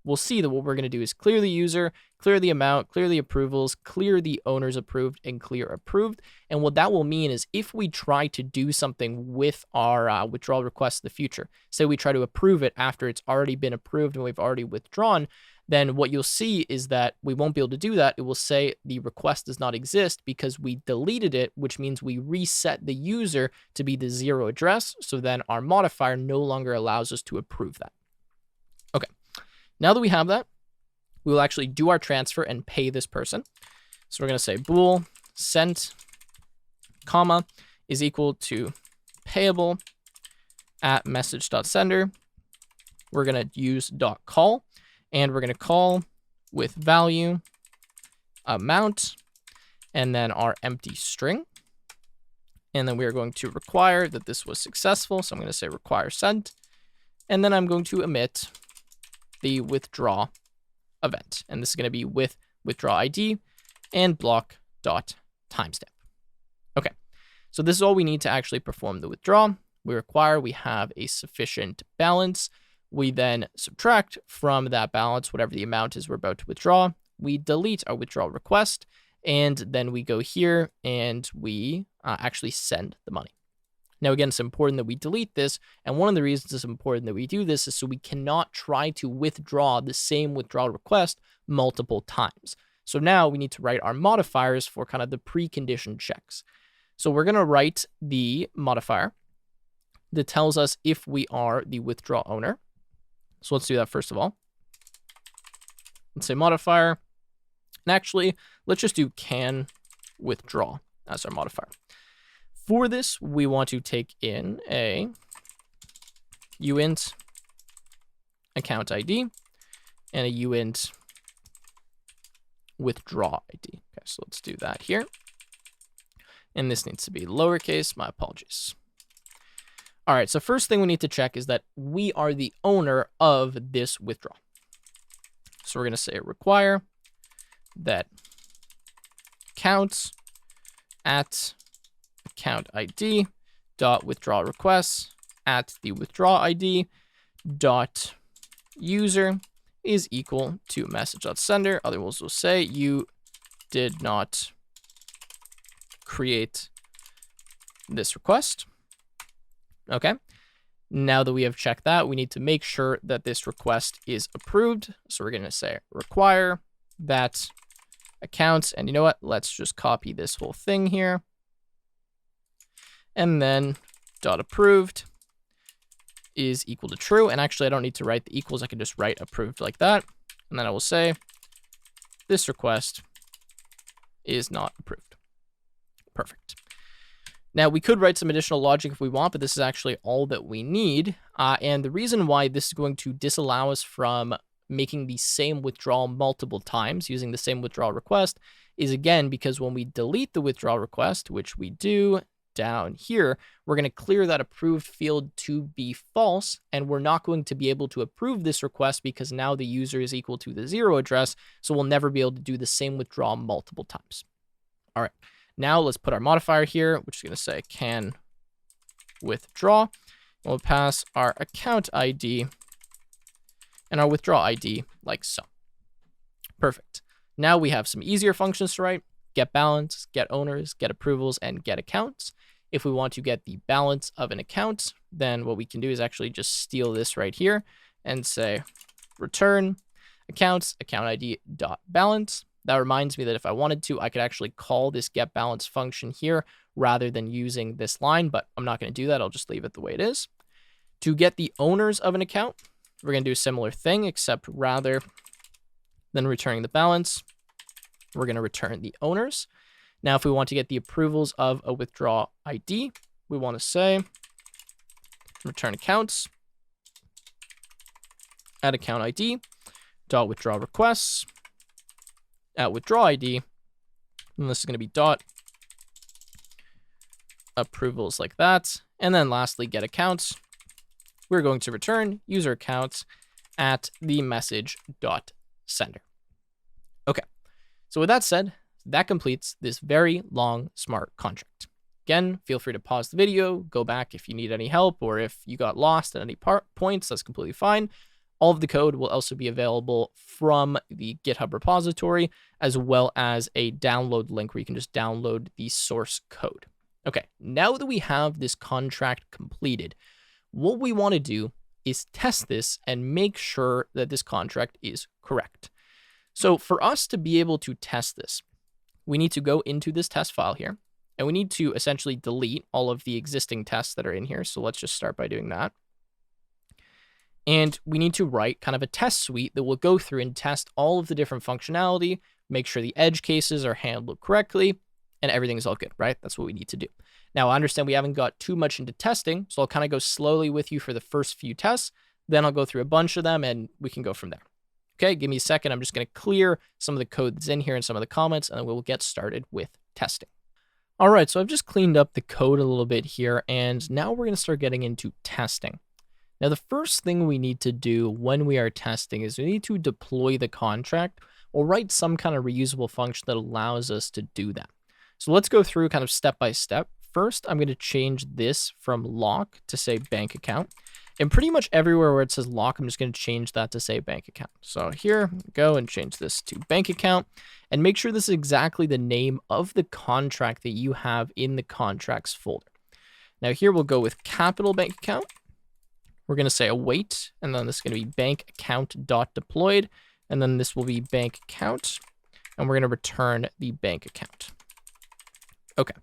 we'll see that what we're going to do is clear the user, clear the amount, clear the approvals, clear the owners approved, and clear approved. And what that will mean is if we try to do something with our withdrawal request in the future, say we try to approve it after it's already been approved and we've already withdrawn, then what you'll see is that we won't be able to do that. It will say the request does not exist because we deleted it, which means we reset the user to be the 0 address. So then our modifier no longer allows us to approve that. Okay. Now that we have that, we will actually do our transfer and pay this person. So we're going to say bool sent comma, is equal to payable at message.sender. We're going to use .call, and we're going to call with value amount, and then our empty string. And then we're going to require that this was successful. So I'm going to say require sent. And then I'm going to emit the withdraw event. And this is going to be with withdraw ID and block.timestamp. Okay, so this is all we need to actually perform the withdraw. We require we have a sufficient balance. We then subtract from that balance whatever the amount is we're about to withdraw. We delete our withdrawal request, and then we go here and we actually send the money. Now, again, it's important that we delete this, and one of the reasons it's important that we do this is so we cannot try to withdraw the same withdrawal request multiple times. So now we need to write our modifiers for kind of the precondition checks. So we're going to write the modifier that tells us if we are the withdraw owner. So let's do that first of all. Let's say modifier. And actually, let's just do can withdraw as our modifier. For this, we want to take in a uint account ID and a uint withdraw ID. Okay, so let's do that here. And this needs to be lowercase. My apologies. All right, so first thing we need to check is that we are the owner of this withdraw. So we're going to say require that counts at account ID dot withdraw requests at the withdraw ID dot user is equal to message.sender. Otherwise, we'll say you did not create this request. Okay. Now that we have checked that, we need to make sure that this request is approved. So we're going to say require that accounts. And you know what? Let's just copy this whole thing here. And then dot approved is equal to true. And actually, I don't need to write the equals. I can just write approved like that. And then I will say this request is not approved. Perfect. Now, we could write some additional logic if we want, but this is actually all that we need. And the reason why this is going to disallow us from making the same withdrawal multiple times using the same withdrawal request is, again, because when we delete the withdrawal request, which we do down here, we're going to clear that approved field to be false, and we're not going to be able to approve this request because now the user is equal to the 0 address, so we'll never be able to do the same withdrawal multiple times. All right. Now let's put our modifier here, which is going to say can withdraw. We'll pass our account ID and our withdraw ID like so. Perfect. Now we have some easier functions to write: get balance, get owners, get approvals, and get accounts. If we want to get the balance of an account, then what we can do is actually just steal this right here and say return accounts, account ID dot balance. That reminds me that if I wanted to, I could actually call this get balance function here rather than using this line, but I'm not going to do that. I'll just leave it the way it is. To get the owners of an account, we're going to do a similar thing, except rather than returning the balance, we're going to return the owners. Now, if we want to get the approvals of a withdraw ID, we want to say return accounts at account ID dot withdraw requests at withdraw ID, and this is going to be dot approvals like that. And then lastly, get accounts. We're going to return user accounts at the message dot sender. Okay, so with that said, that completes this very long smart contract. Again, feel free to pause the video, go back if you need any help, or if you got lost at any points, that's completely fine. All of the code will also be available from the GitHub repository, as well as a download link where you can just download the source code. Okay, now that we have this contract completed, what we want to do is test this and make sure that this contract is correct. So for us to be able to test this, we need to go into this test file here, and we need to essentially delete all of the existing tests that are in here. So let's just start by doing that. And we need to write kind of a test suite that will go through and test all of the different functionality, make sure the edge cases are handled correctly, and everything's all good, right? That's what we need to do. Now, I understand we haven't got too much into testing, so I'll kind of go slowly with you for the first few tests. Then I'll go through a bunch of them, and we can go from there. Okay, give me a second. I'm just going to clear some of the code that's in here and some of the comments, and then we'll get started with testing. All right, so I've just cleaned up the code a little bit here, and now we're going to start getting into testing. Now, the first thing we need to do when we are testing is we need to deploy the contract or write some kind of reusable function that allows us to do that. So let's go through kind of step by step. First, I'm going to change this from lock to say bank account. And pretty much everywhere where it says lock, I'm just going to change that to say bank account. So here, go and change this to bank account and make sure this is exactly the name of the contract that you have in the contracts folder. Now here we'll go with capital bank account. We're going to say await, and then this is going to be bank account dot deployed, and then this will be bank account, and we're going to return the bank account. Okay.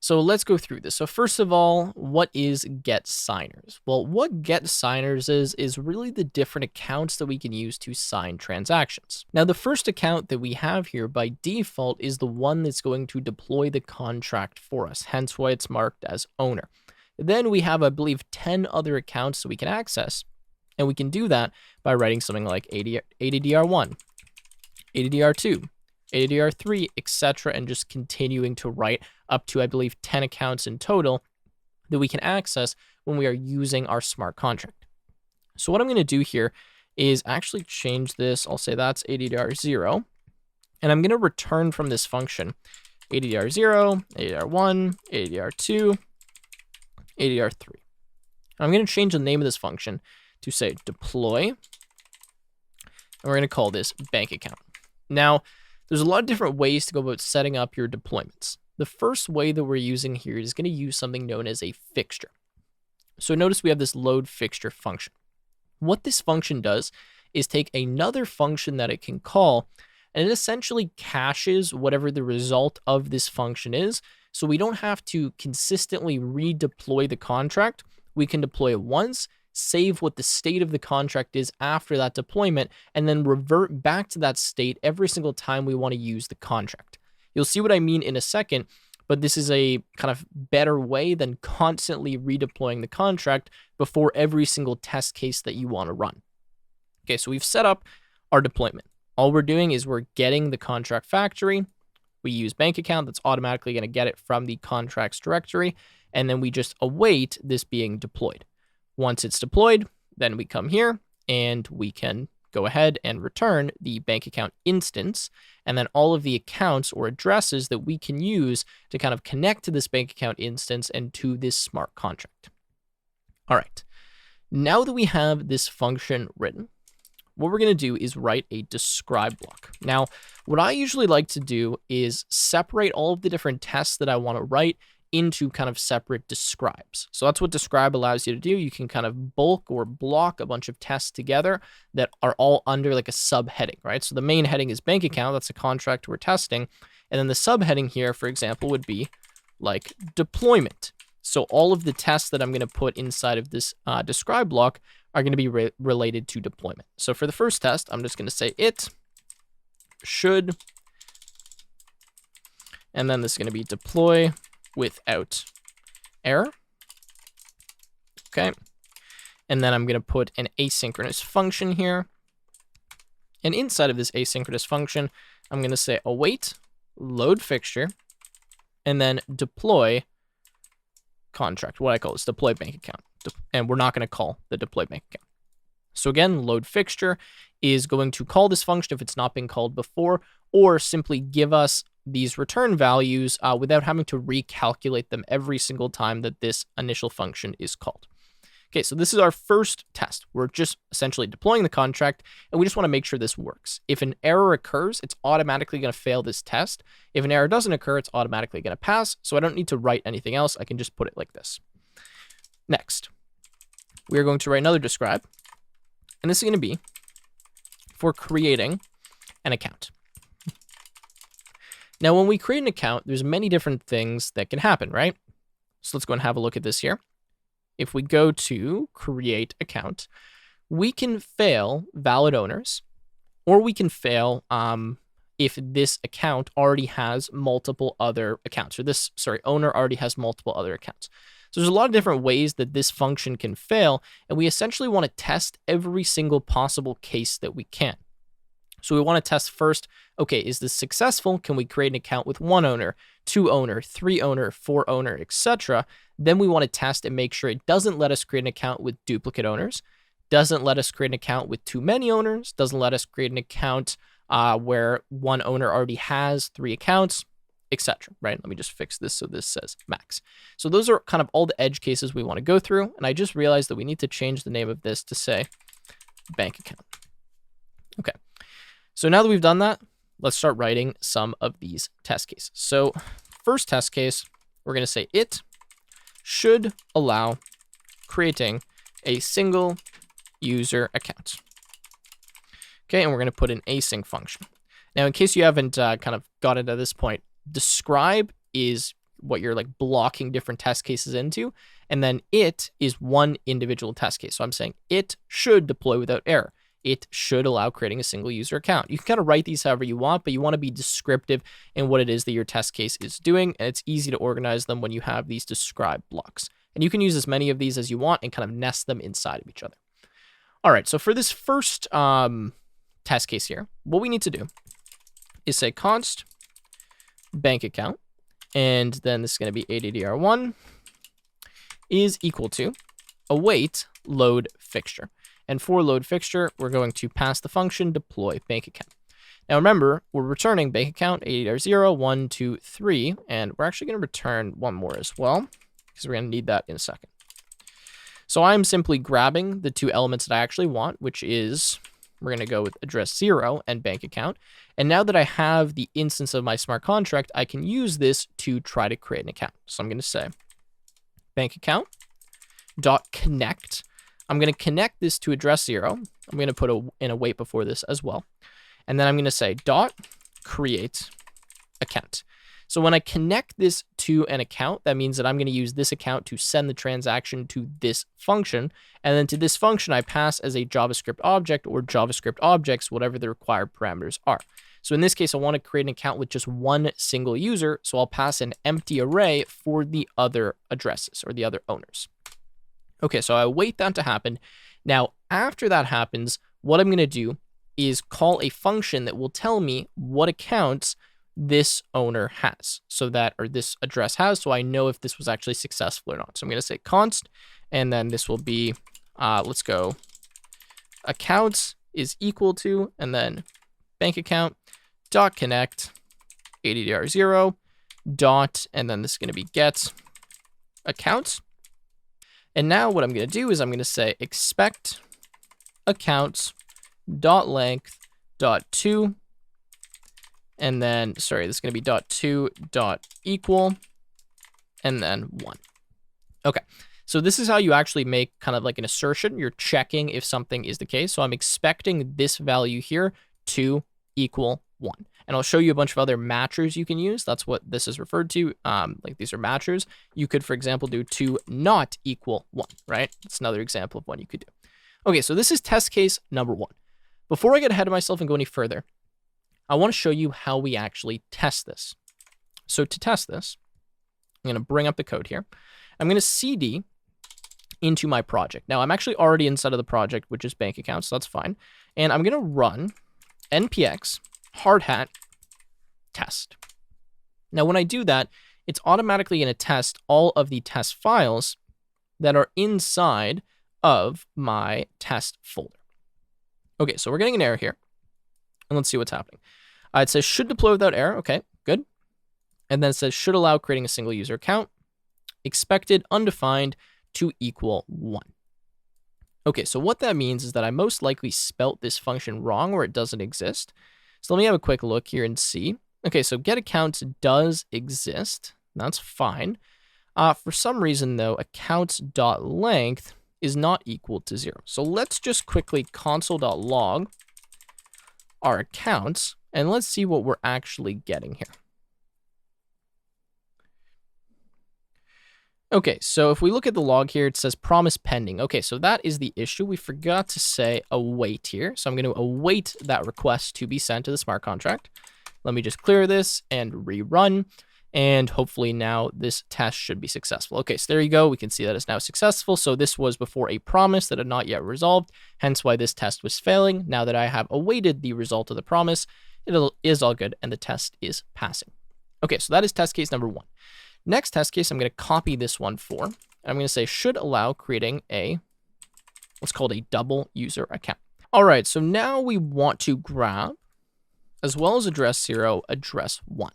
So let's go through this. So first of all, what is get signers? Well, what get signers is really the different accounts that we can use to sign transactions. Now, the first account that we have here by default is the one that's going to deploy the contract for us, hence why it's marked as owner. Then we have, I believe, 10 other accounts that we can access, and we can do that by writing something like ADDR1, ADDR2, ADDR3, etc., and just continuing to write up to, I believe, 10 accounts in total that we can access when we are using our smart contract. So what I'm going to do here is actually change this. I'll say that's ADDR0, and I'm going to return from this function ADDR0, ADDR1, ADDR2, ADDR3. I'm going to change the name of this function to say deploy, and we're going to call this bank account. Now, there's a lot of different ways to go about setting up your deployments. The first way that we're using here is going to use something known as a fixture. So notice we have this load fixture function. What this function does is take another function that it can call, and it essentially caches whatever the result of this function is. So we don't have to consistently redeploy the contract. We can deploy it once, save what the state of the contract is after that deployment, and then revert back to that state every single time we want to use the contract. You'll see what I mean in a second, but this is a kind of better way than constantly redeploying the contract before every single test case that you want to run. Okay, so we've set up our deployment. All we're doing is we're getting the contract factory. We use bank account that's automatically going to get it from the contracts directory, and then we just await this being deployed. Once it's deployed, then we come here and we can go ahead and return the bank account instance, and then all of the accounts or addresses that we can use to kind of connect to this bank account instance and to this smart contract. All right, now that we have this function written, what we're going to do is write a describe block. Now, what I usually like to do is separate all of the different tests that I want to write into kind of separate describes. So that's what describe allows you to do. You can kind of bulk or block a bunch of tests together that are all under like a subheading, right? So the main heading is bank account. That's a contract we're testing. And then the subheading here, for example, would be like deployment. So all of the tests that I'm going to put inside of this describe block are going to be related to deployment. So for the first test, I'm just going to say it should, and then this is going to be deploy without error. Okay. And then I'm going to put an asynchronous function here. And inside of this asynchronous function, I'm going to say await load fixture and then deploy contract. What I call is deploy bank account. And we're not going to call the deploy bank account. So again, load fixture is going to call this function if it's not been called before, or simply give us these return values without having to recalculate them every single time that this initial function is called. Okay, so this is our first test. We're just essentially deploying the contract, and we just want to make sure this works. If an error occurs, it's automatically going to fail this test. If an error doesn't occur, it's automatically going to pass, so I don't need to write anything else. I can just put it like this. Next, we are going to write another describe, and this is going to be for creating an account. Now, when we create an account, there's many different things that can happen, right? So let's go and have a look at this here. If we go to create account, we can fail valid owners, or we can fail if this account already has multiple other accounts, or this, owner already has multiple other accounts. So there's a lot of different ways that this function can fail, and we essentially want to test every single possible case that we can. So we want to test first, okay, is this successful? Can we create an account with 1 owner, 2 owner, 3 owner, 4 owner, etc.? Then we want to test and make sure it doesn't let us create an account with duplicate owners, doesn't let us create an account with too many owners, doesn't let us create an account where 1 owner already has 3 accounts, etc. Right? Let me just fix this so this says max. So those are kind of all the edge cases we want to go through. And I just realized that we need to change the name of this to say bank account. Okay. So now that we've done that, let's start writing some of these test cases. So first test case, we're going to say it should allow creating a single user account. Okay, and we're going to put an async function. Now, in case you haven't kind of got it at this point, describe is what you're like blocking different test cases into, and then it is one individual test case. So I'm saying it should deploy without error. It should allow creating a single user account. You can kind of write these however you want, but you want to be descriptive in what it is that your test case is doing, and it's easy to organize them when you have these describe blocks. And you can use as many of these as you want and kind of nest them inside of each other. All right, so for this first test case here, what we need to do is say const bank account, and then this is going to be addr1 is equal to await load fixture. And for load fixture, we're going to pass the function deploy bank account. Now remember, we're returning bank account addr0, 1, 2, 3, and we're actually going to return one more as well, because we're going to need that in a second. So I'm simply grabbing the 2 elements that I actually want, which is, we're going to go with address 0 and bank account. And now that I have the instance of my smart contract, I can use this to try to create an account. So I'm going to say bank account dot connect. I'm going to connect this to address 0. I'm going to put in a wait before this as well. And then I'm going to say dot create account. So when I connect this to an account, that means that I'm going to use this account to send the transaction to this function. And then to this function, I pass as a JavaScript object or JavaScript objects, whatever the required parameters are. So in this case, I want to create an account with just 1 single user. So I'll pass an empty array for the other addresses or the other owners. Okay, so I wait that to happen. Now, after that happens, what I'm going to do is call a function that will tell me what accounts this owner has, so that, or this address has, so I know if this was actually successful or not. So I'm going to say const, and then this will be, let's go, accounts is equal to, and then bank account dot connect addr0 dot, and then this is going to be get accounts. And now what I'm going to do is I'm going to say expect accounts dot length dot to, and then, this is going to be dot to dot equal, and then 1. Okay, so this is how you actually make kind of like an assertion. You're checking if something is the case. So I'm expecting this value here to equal 1. And I'll show you a bunch of other matchers you can use. That's what this is referred to. Like these are matchers. You could, for example, do to not equal 1, right? That's another example of one you could do. Okay, so this is test case number 1. Before I get ahead of myself and go any further, I want to show you how we actually test this. So to test this, I'm going to bring up the code here. I'm going to cd into my project. Now, I'm actually already inside of the project, which is bank account, so that's fine. And I'm going to run npx hardhat test. Now, when I do that, it's automatically going to test all of the test files that are inside of my test folder. Okay, so we're getting an error here. And let's see what's happening. It says should deploy without error. Okay, good. And then it says should allow creating a single user account. Expected undefined to equal 1. Okay, so what that means is that I most likely spelt this function wrong or it doesn't exist. So let me have a quick look here and see. Okay, so get accounts does exist. That's fine. For some reason, though, accounts.length is not equal to 0. So let's just quickly console.log our accounts, and let's see what we're actually getting here. Okay, so if we look at the log here, it says promise pending. Okay, so that is the issue. We forgot to say await here. So I'm going to await that request to be sent to the smart contract. Let me just clear this and rerun. And hopefully now this test should be successful. Okay, so there you go. We can see that it's now successful. So this was before a promise that had not yet resolved, hence why this test was failing. Now that I have awaited the result of the promise, it is all good and the test is passing. Okay, so that is test case number 1. Next test case, I'm going to copy this one for, and I'm going to say should allow creating what's called a double user account. All right, so now we want to grab, as well as address 0, address 1.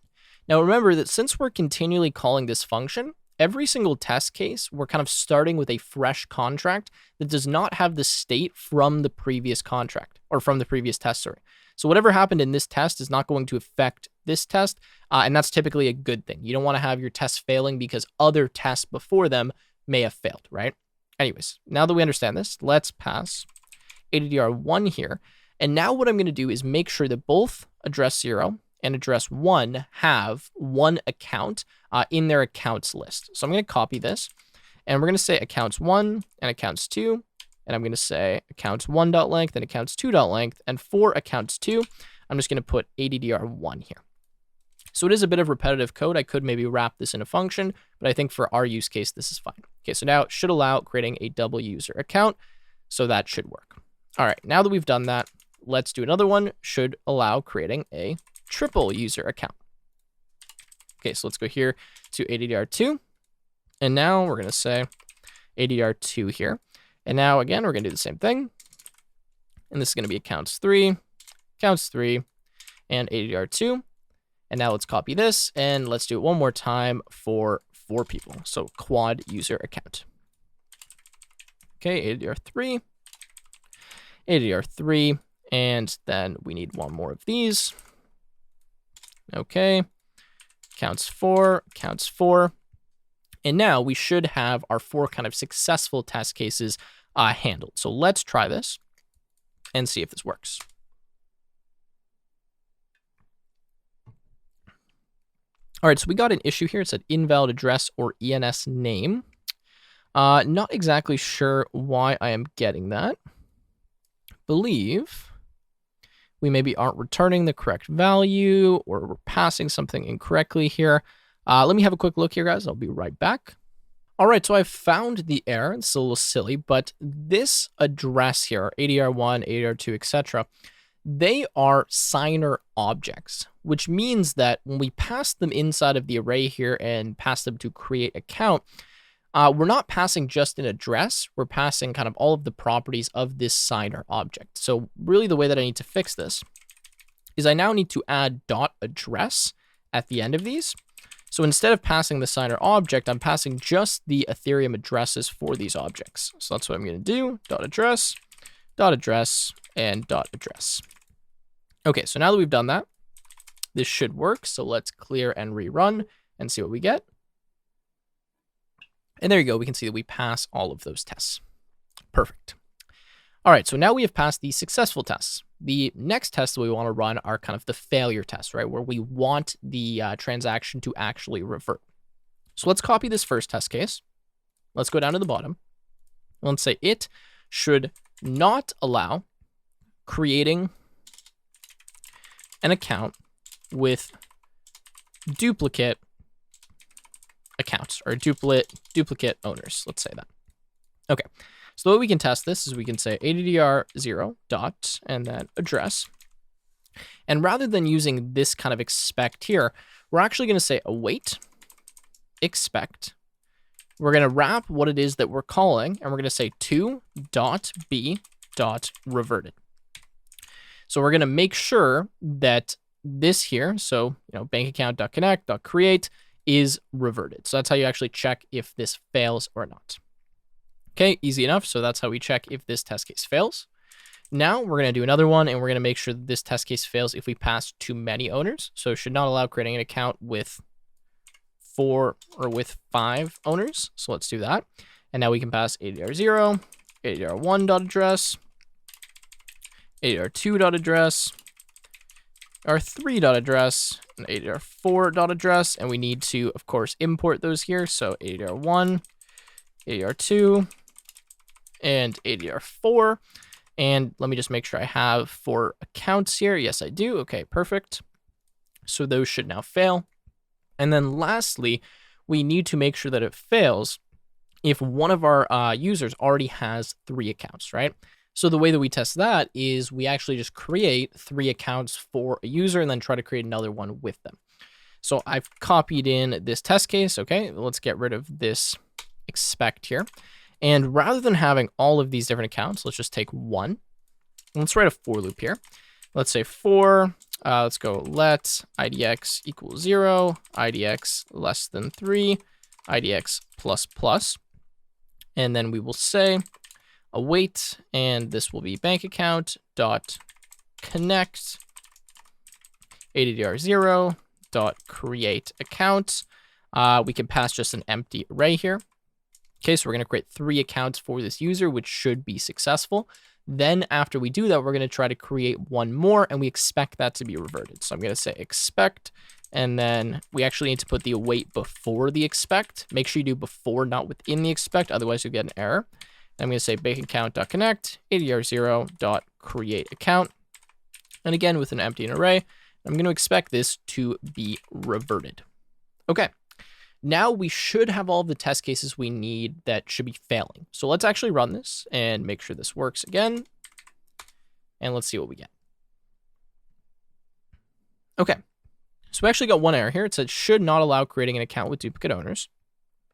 Now remember that since we're continually calling this function, every single test case, we're kind of starting with a fresh contract that does not have the state from the previous contract, or from the previous test, sorry. So whatever happened in this test is not going to affect this test, and that's typically a good thing. You don't want to have your tests failing because other tests before them may have failed, right? Anyways, now that we understand this, let's pass ADDR1 here. And now what I'm going to do is make sure that both address 0 and address 1 have one account in their accounts list. So I'm going to copy this, and we're going to say accounts 1 and accounts 2, and I'm going to say accounts 1.length and accounts 2.length, and for accounts 2, I'm just going to put ADDR1 here. So it is a bit of repetitive code. I could maybe wrap this in a function, but I think for our use case, this is fine. Okay, so now it should allow creating a double user account, so that should work. All right, now that we've done that, let's do another one. Should allow creating a triple user account. Okay, so let's go here to ADDR2. And now we're going to say ADDR2 here. And now again, we're going to do the same thing. And this is going to be accounts 3, and ADDR2. And now let's copy this and let's do it one more time for 4 people. So quad user account. Okay, ADDR3, ADDR3, and then we need one more of these. Okay, counts 4. And now we should have our 4 kind of successful test cases handled. So let's try this and see if this works. All right, so we got an issue here. It said invalid address or ENS name. Not exactly sure why I am getting that. Believe we maybe aren't returning the correct value, or we're passing something incorrectly here. Let me have a quick look here, guys. I'll be right back. All right, so I've found the error. It's a little silly, but this address here, ADDR1, ADDR2, etc., they are signer objects, which means that when we pass them inside of the array here and pass them to create account, we're not passing just an address, we're passing kind of all of the properties of this signer object. So really the way that I need to fix this is I now need to add .address at the end of these. So instead of passing the signer object, I'm passing just the Ethereum addresses for these objects. So that's what I'm going to do, .address, and .address. Okay, so now that we've done that, this should work. So let's clear and rerun and see what we get. And there you go. We can see that we pass all of those tests. Perfect. All right, so now we have passed the successful tests. The next tests that we want to run are kind of the failure tests, right? Where we want the transaction to actually revert. So let's copy this first test case. Let's go down to the bottom. Let's say it should not allow creating an account with duplicate accounts or duplicate owners. Let's say that. Okay. So the way we can test this is we can say ADDR0 dot and then address. And rather than using this kind of expect here, we're actually going to say await expect. We're going to wrap what it is that we're calling, and we're going to say to.b.reverted. So we're going to make sure that this here, so bank account.connect.create is reverted. So that's how you actually check if this fails or not. Okay, easy enough. So that's how we check if this test case fails. Now we're going to do another one, and we're going to make sure that this test case fails if we pass too many owners. So it should not allow creating an account with 4 or with 5 owners. So let's do that. And now we can pass ADDR0, ADDR1.address, ADDR2.address, ADDR3.address, and ADDR4.address. And we need to, of course, import those here. So ADDR1, ADDR2, and ADDR4. And let me just make sure I have 4 accounts here. Yes, I do. Okay, perfect. So those should now fail. And then lastly, we need to make sure that it fails if one of our users already has 3 accounts, right? So the way that we test that is we actually just create 3 accounts for a user and then try to create another one with them. So I've copied in this test case. Okay, let's get rid of this expect here. And rather than having all of these different accounts, let's just take one. Let's write a for loop here. Let's say for, let's go let idx equals 0, idx less than 3, idx plus plus. And then we will say await, and this will be bank account dot connect addr0 dot create account. We can pass just an empty array here. Okay, so we're going to create 3 accounts for this user, which should be successful. Then after we do that, we're going to try to create one more, and we expect that to be reverted. So I'm going to say expect, and then we actually need to put the await before the expect. Make sure you do before, not within the expect, otherwise you'll get an error. And I'm going to say bankaccount.connect, addr0.create account. And again, with an empty array, I'm going to expect this to be reverted. Okay. Now we should have all of the test cases we need that should be failing. So let's actually run this and make sure this works again. And let's see what we get. Okay, so we actually got one error here. It said should not allow creating an account with duplicate owners.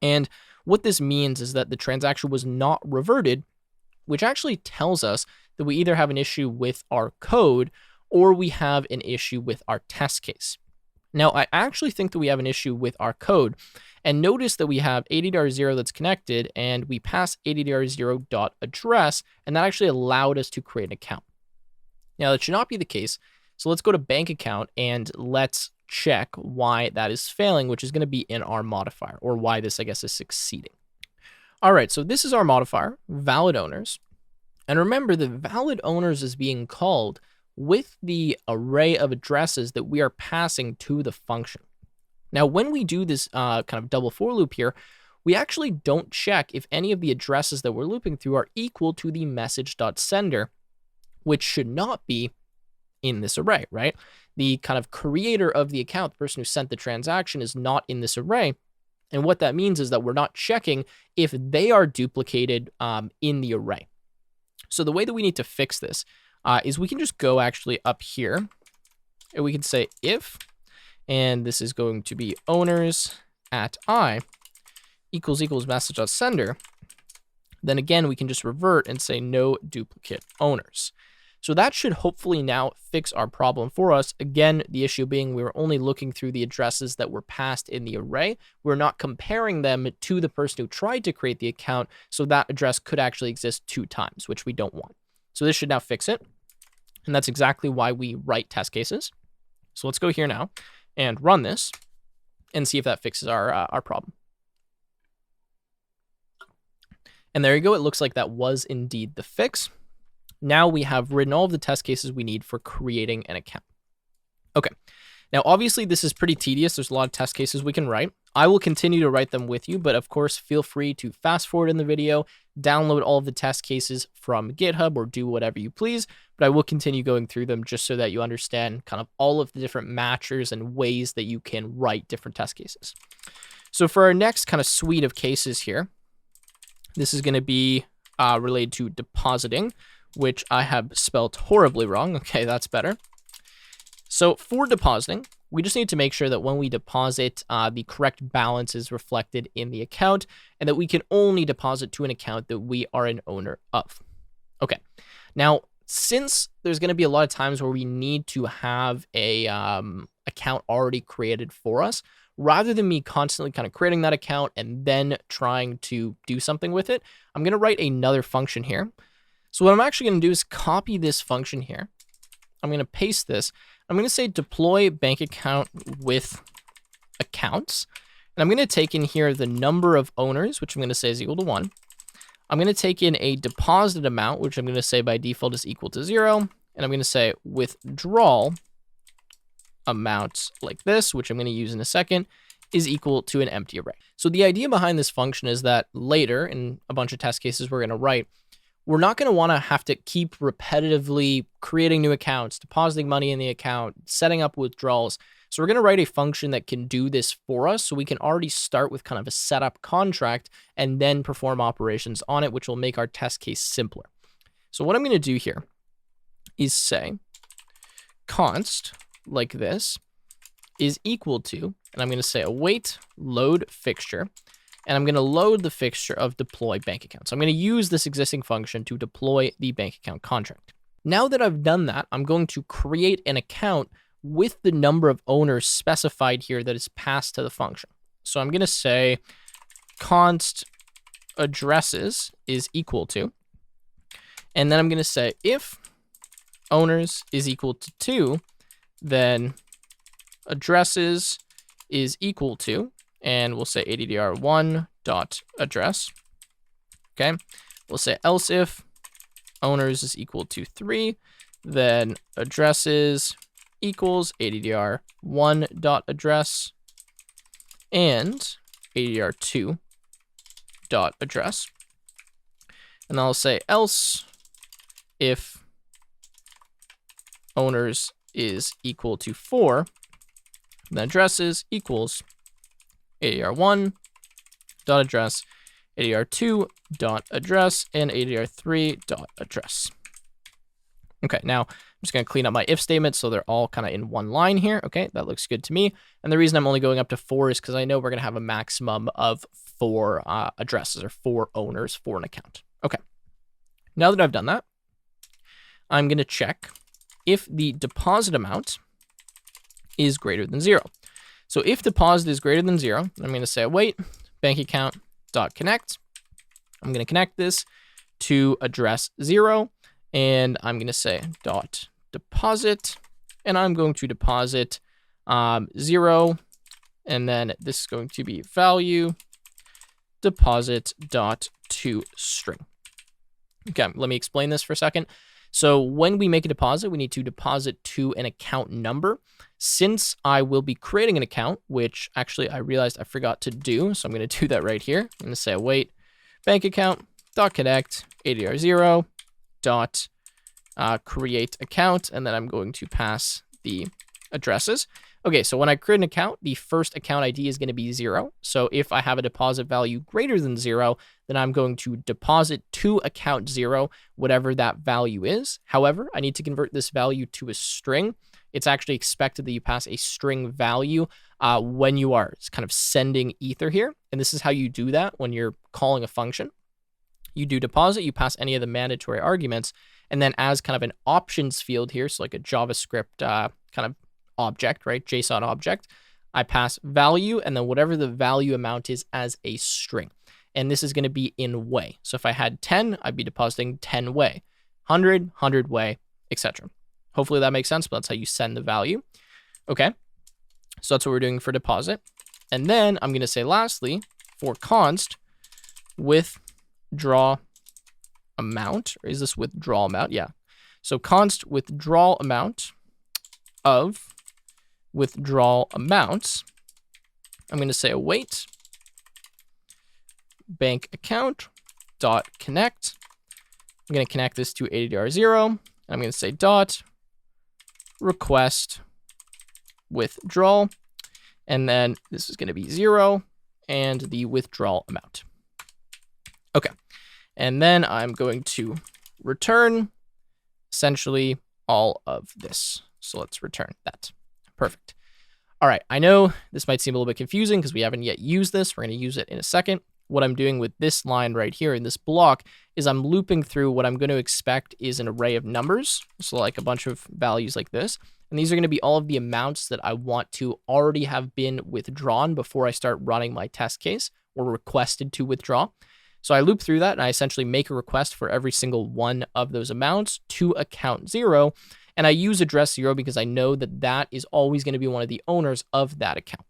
And what this means is that the transaction was not reverted, which actually tells us that we either have an issue with our code or we have an issue with our test case. Now, I actually think that we have an issue with our code, and notice that we have addr0 that's connected, and we pass addr0.address, and that actually allowed us to create an account. Now, that should not be the case, so let's go to bank account, and let's check why that is failing, which is going to be in our modifier, or why this, I guess, is succeeding. All right, so this is our modifier, valid owners, and remember that valid owners is being called with the array of addresses that we are passing to the function. Now, when we do this kind of double for loop here, we actually don't check if any of the addresses that we're looping through are equal to the message.sender, which should not be in this array, right? The kind of creator of the account, the person who sent the transaction, is not in this array. And what that means is that we're not checking if they are duplicated in the array. So the way that we need to fix this is we can just go actually up here, and we can say if, and this is going to be owners at I equals message.sender. Then again, we can just revert and say no duplicate owners. So that should hopefully now fix our problem for us. Again, the issue being we were only looking through the addresses that were passed in the array. We're not comparing them to the person who tried to create the account, so that address could actually exist 2 times, which we don't want. So this should now fix it. And that's exactly why we write test cases. So let's go here now and run this and see if that fixes our problem. And there you go. It looks like that was indeed the fix. Now we have written all of the test cases we need for creating an account. Okay. Now, obviously, this is pretty tedious. There's a lot of test cases we can write. I will continue to write them with you, but of course, feel free to fast forward in the video, download all of the test cases from GitHub, or do whatever you please. But I will continue going through them just so that you understand kind of all of the different matchers and ways that you can write different test cases. So for our next kind of suite of cases here, this is going to be related to depositing, which I have spelled horribly wrong. Okay, that's better. So for depositing, we just need to make sure that when we deposit, the correct balance is reflected in the account, and that we can only deposit to an account that we are an owner of. Okay, now, since there's going to be a lot of times where we need to have a account already created for us, rather than me constantly kind of creating that account and then trying to do something with it, I'm going to write another function here. So what I'm actually going to do is copy this function here. I'm going to paste this. I'm going to say deploy bank account with accounts. And I'm going to take in here the number of owners, which I'm going to say is equal to 1. I'm going to take in a deposit amount, which I'm going to say by default is equal to 0. And I'm going to say withdrawal amount like this, which I'm going to use in a second, is equal to an empty array. So the idea behind this function is that later, in a bunch of test cases we're going to write, we're not going to want to have to keep repetitively creating new accounts, depositing money in the account, setting up withdrawals. So we're going to write a function that can do this for us, so we can already start with kind of a setup contract and then perform operations on it, which will make our test case simpler. So what I'm going to do here is say const like this is equal to, and I'm going to say await load fixture, and I'm going to load the fixture of deploy bank account. So I'm going to use this existing function to deploy the bank account contract. Now that I've done that, I'm going to create an account with the number of owners specified here that is passed to the function. So I'm going to say const addresses is equal to, and then I'm going to say if owners is equal to 2, then addresses is equal to, and we'll say addr1 dot address. Okay, we'll say else if owners is equal to 3, then addresses equals addr1 dot address and addr2 dot address. And I'll say else if owners is equal to 4, then addresses equals addr1 dot address, addr2 dot address, and addr3 dot address. Okay, now I'm just going to clean up my if statements so they're all kind of in one line here. Okay, that looks good to me. And the reason I'm only going up to 4 is because I know we're going to have a maximum of 4 addresses or 4 owners for an account. Okay, now that I've done that, I'm going to check if the deposit amount is greater than 0. So if deposit is greater than 0, I'm going to say await bank account dot connect. I'm going to connect this to address 0, and I'm going to say dot deposit, and I'm going to deposit 0, and then this is going to be value deposit dot to string. Okay, let me explain this for a second. So when we make a deposit, we need to deposit to an account number. Since I will be creating an account, which actually I realized I forgot to do, so I'm going to do that right here. I'm going to say await bank account dot connect addr0 dot create account, and then I'm going to pass the addresses. Okay, so when I create an account, the first account ID is going to be 0. So if I have a deposit value greater than 0, then I'm going to deposit to account 0, whatever that value is. However, I need to convert this value to a string. It's actually expected that you pass a string value when you are kind of sending Ether here. And this is how you do that when you're calling a function. You do deposit, you pass any of the mandatory arguments, and then as kind of an options field here, so like a JavaScript kind of object, right? JSON object, I pass value, and then whatever the value amount is as a string. And this is going to be in way. So if I had 10, I'd be depositing 10 way, 100, 100 way, etc. Hopefully that makes sense, but that's how you send the value. Okay, so that's what we're doing for deposit. And then I'm going to say lastly, for const withdraw amount, or is this withdrawal amount? Yeah. So const withdrawal amount of withdrawal amounts, I'm going to say await bank account dot connect. I'm going to connect this to addr0, and I'm going to say dot request withdrawal, and then this is going to be 0 and the withdrawal amount. Okay, and then I'm going to return essentially all of this. So let's return that. Perfect. All right, I know this might seem a little bit confusing because we haven't yet used this. We're going to use it in a second. What I'm doing with this line right here in this block is I'm looping through what I'm going to expect is an array of numbers. So like a bunch of values like this. And these are going to be all of the amounts that I want to already have been withdrawn before I start running my test case or requested to withdraw. So I loop through that and I essentially make a request for every single one of those amounts to account 0. And I use address 0 because I know that that is always going to be one of the owners of that account.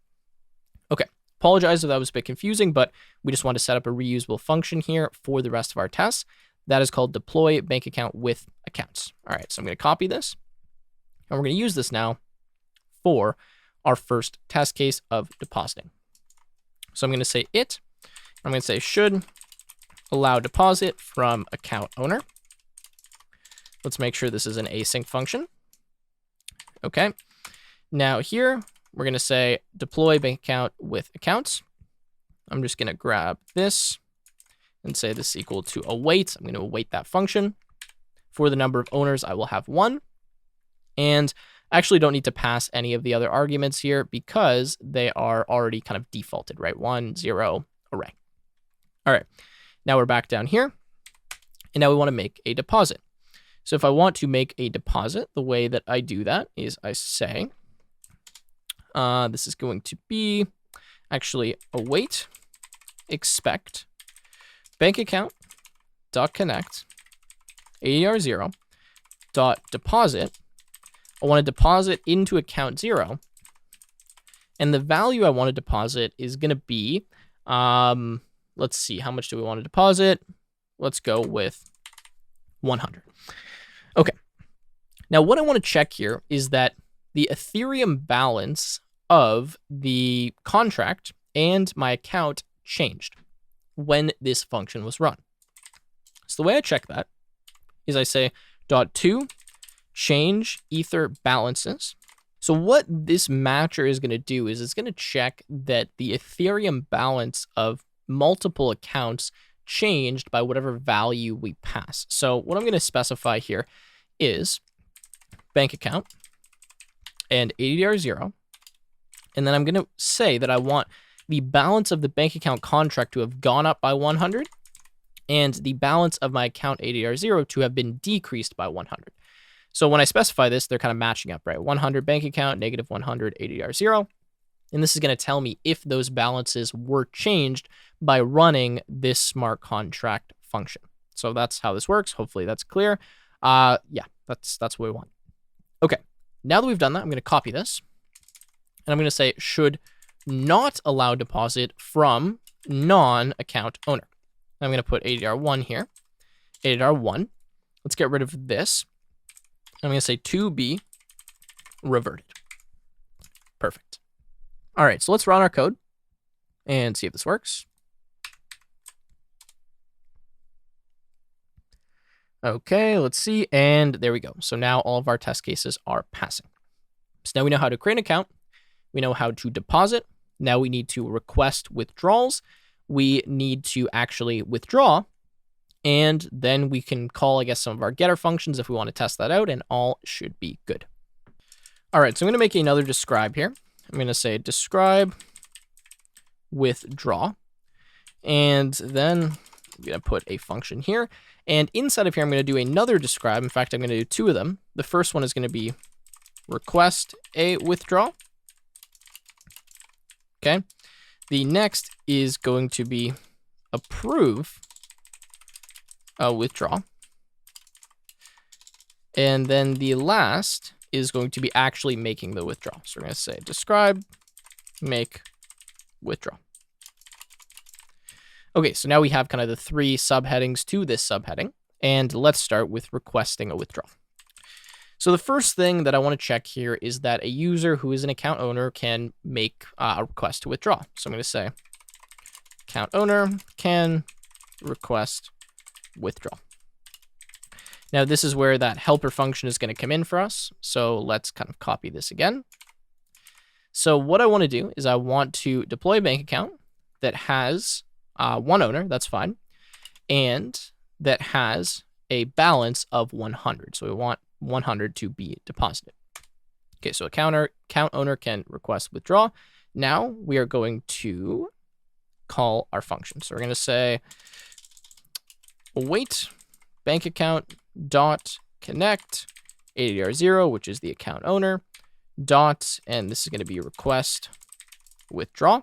Okay, apologize if that was a bit confusing, but we just want to set up a reusable function here for the rest of our tests. That is called deploy bank account with accounts. All right, so I'm going to copy this. And we're going to use this now for our first test case of depositing. So I'm going to say it. I'm going to say should allow deposit from account owner. Let's make sure this is an async function. Okay. Now here we're going to say deploy bank account with accounts. I'm just going to grab this and say this is equal to await. I'm going to await that function. For the number of owners, I will have 1. And I actually don't need to pass any of the other arguments here because they are already kind of defaulted, right? 1, 0, array. All right, now we're back down here. And now we want to make a deposit. So if I want to make a deposit, the way that I do that is I say, this is going to be actually await expect bank account dot connect ADR0 dot deposit. I want to deposit into account 0, and the value I want to deposit is going to be, let's see, how much do we want to deposit? Let's go with 100. Okay. Now what I want to check here is that the Ethereum balance of the contract and my account changed when this function was run. So the way I check that is I say .to change ether balances. So what this matcher is going to do is it's going to check that the Ethereum balance of multiple accounts changed by whatever value we pass. So what I'm going to specify here is bank account and ADR0. And then I'm going to say that I want the balance of the bank account contract to have gone up by 100 and the balance of my account ADR0 to have been decreased by 100. So when I specify this, they're kind of matching up, right? 100 bank account, negative 100 ADR0. And this is going to tell me if those balances were changed by running this smart contract function. So that's how this works. Hopefully that's clear. Yeah, that's what we want. Okay, now that we've done that, I'm going to copy this. And I'm going to say should not allow deposit from non-account owner. I'm going to put ADR1 here. ADR1. Let's get rid of this. I'm going to say to be reverted. Perfect. All right, so let's run our code and see if this works. Okay, let's see. And there we go. So now all of our test cases are passing. So now we know how to create an account. We know how to deposit. Now we need to request withdrawals. We need to actually withdraw. And then we can call, I guess, some of our getter functions if we want to test that out, and all should be good. All right, so I'm going to make another describe here. I'm going to say describe withdraw. And then I'm going to put a function here. And inside of here, I'm going to do another describe. In fact, I'm going to do 2 of them. The first one is going to be request a withdraw. Okay. The next is going to be approve a withdraw. And then the last is going to be actually making the withdrawal. So we're going to say describe make withdraw. Okay, so now we have kind of the 3 subheadings to this subheading, and let's start with requesting a withdrawal. So the first thing that I want to check here is that a user who is an account owner can make a request to withdraw. So I'm going to say account owner can request withdraw. Now this is where that helper function is going to come in for us. So let's kind of copy this again. So what I want to do is I want to deploy a bank account that has 1 owner, that's fine, and that has a balance of 100. So we want 100 to be deposited. Okay, so account owner can request withdraw. Now we are going to call our function. So we're going to say await bank account dot connect ADR0, which is the account owner, dot, and this is going to be request withdraw.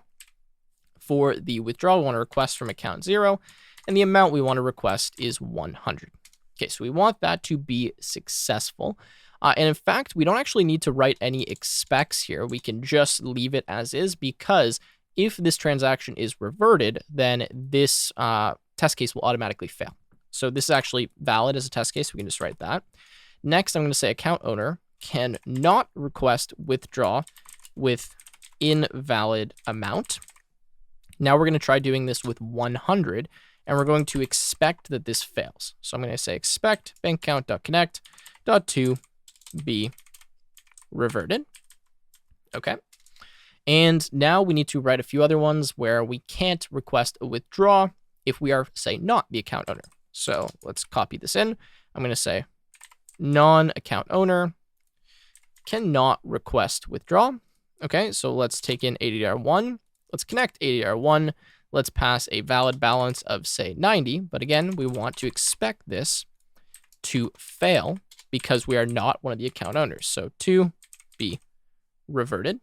For the withdrawal, we want to request from account 0, and the amount we want to request is 100. Okay, so we want that to be successful. And in fact, we don't actually need to write any expects here. We can just leave it as is, because if this transaction is reverted, then this test case will automatically fail. So this is actually valid as a test case. We can just write that. Next, I'm going to say account owner can not request withdraw with invalid amount. Now we're going to try doing this with 100, and we're going to expect that this fails. So I'm going to say expect bank account.connect.to be reverted. Okay. And now we need to write a few other ones where we can't request a withdraw if we are, say, not the account owner. So let's copy this in. I'm going to say non-account owner cannot request withdraw. Okay, so let's take in ADR1. Let's connect ADR1. Let's pass a valid balance of, say, 90. But again, we want to expect this to fail because we are not one of the account owners. So to be reverted.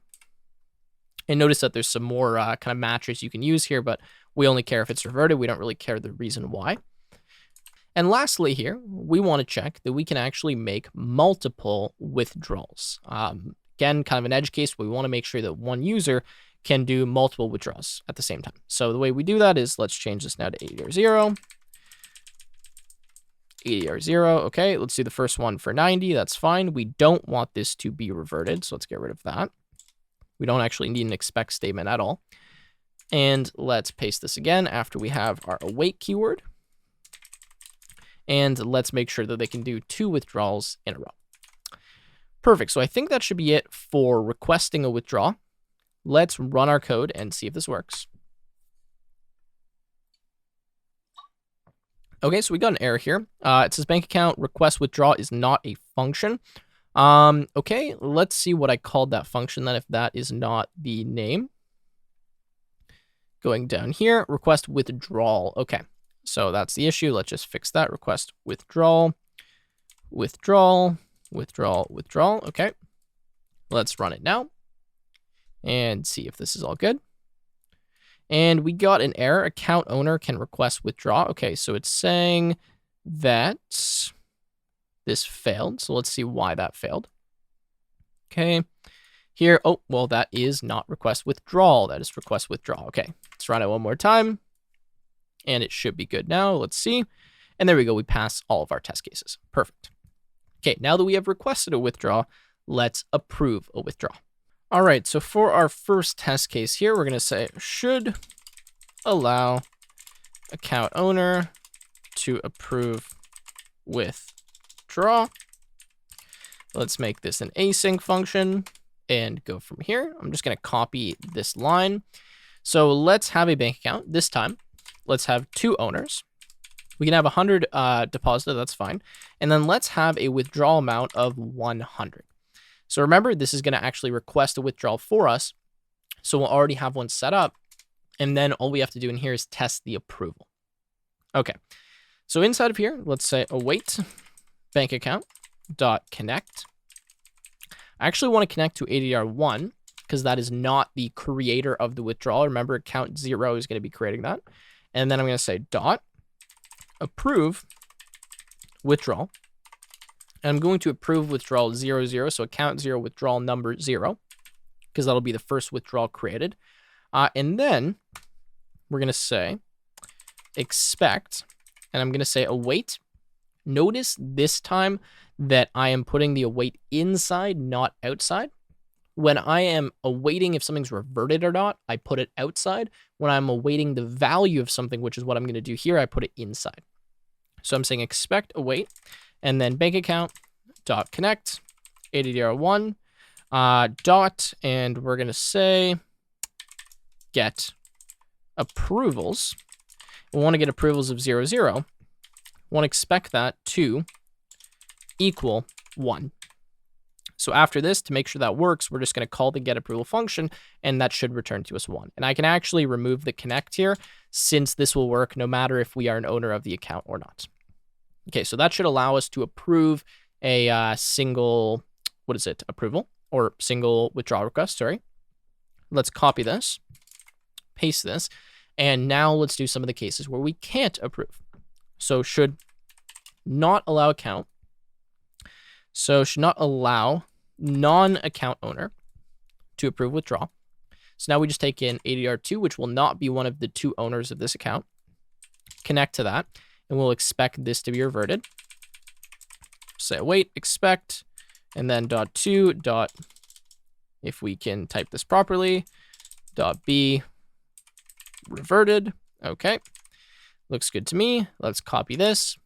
And notice that there's some more kind of matches you can use here, but we only care if it's reverted. We don't really care the reason why. And lastly here, we want to check that we can actually make multiple withdrawals. Again, kind of an edge case, we want to make sure that one user can do multiple withdrawals at the same time. So the way we do that is let's change this now to ADR0. ADR0, okay, let's do the first one for 90, that's fine. We don't want this to be reverted, so let's get rid of that. We don't actually need an expect statement at all. And let's paste this again after we have our await keyword. And let's make sure that they can do 2 withdrawals in a row. Perfect, so I think that should be it for requesting a withdrawal. Let's run our code and see if this works. Okay, so we got an error here. It says bank account request withdraw is not a function. Okay, let's see what I called that function then if that is not the name. Going down here, request withdrawal. Okay, so that's the issue. Let's just fix that. Request withdrawal, withdrawal, withdrawal, withdrawal. Okay, let's run it now and see if this is all good. And we got an error. Account owner can request withdraw. Okay, so it's saying that this failed. So let's see why that failed. Okay, here, oh, well, that is not request withdrawal. That is request withdrawal. Okay, let's run it one more time. And it should be good now. Let's see. And there we go. We pass all of our test cases. Perfect. Okay, now that we have requested a withdraw, let's approve a withdrawal. All right, so for our first test case here, we're going to say should allow account owner to approve withdraw. Let's make this an async function and go from here. I'm just going to copy this line. So let's have a bank account. This time, let's have 2 owners. We can have 100 deposited, that's fine. And then let's have a withdrawal amount of 100. So remember, this is going to actually request a withdrawal for us. So we'll already have one set up. And then all we have to do in here is test the approval. Okay. So inside of here, let's say await bank account dot connect. I actually want to connect to ADR1 because that is not the creator of the withdrawal. Remember, account 0 is going to be creating that. And then I'm going to say dot approve withdrawal. And I'm going to approve withdrawal 00, so account 0 withdrawal number 0, because that'll be the first withdrawal created. And then we're going to say expect, and I'm going to say await. Notice this time that I am putting the await inside, not outside. When I am awaiting if something's reverted or not, I put it outside. When I'm awaiting the value of something, which is what I'm going to do here, I put it inside. So I'm saying expect await. And then bank account dot connect ADR1 dot, and we're going to say get approvals. We want to get approvals of 00. We want to expect that to equal 1. So after this, to make sure that works, we're just going to call the get approval function, and that should return to us 1. And I can actually remove the connect here, since this will work no matter if we are an owner of the account or not. Okay, so that should allow us to approve a single, approval, or single withdrawal request, sorry. Let's copy this, paste this, and now let's do some of the cases where we can't approve. So should not allow account. So should not allow non-account owner to approve withdrawal. So now we just take in ADR2, which will not be one of the 2 owners of this account. Connect to that. And we'll expect this to be reverted. Say await, expect, and then .2 dot, if we can type this properly, .b reverted. Okay, looks good to me. Let's copy this.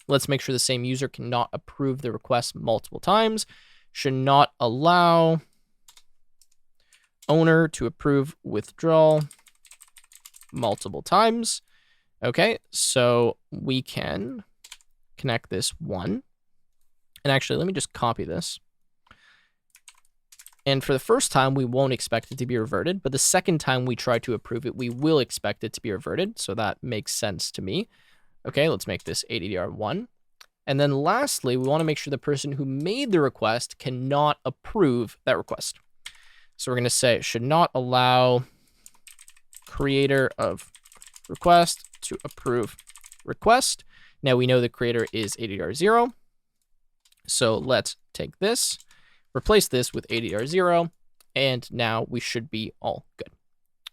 Let's make sure the same user cannot approve the request multiple times. Should not allow owner to approve withdrawal multiple times. Okay, so we can connect this one. And actually, let me just copy this. And for the first time, we won't expect it to be reverted, but the second time we try to approve it, we will expect it to be reverted. So that makes sense to me. Okay, let's make this ADDR1. And then lastly, we want to make sure the person who made the request cannot approve that request. So we're going to say should not allow creator of request to approve request. Now we know the creator is ADDR0. So let's take this, replace this with ADDR0, and now we should be all good.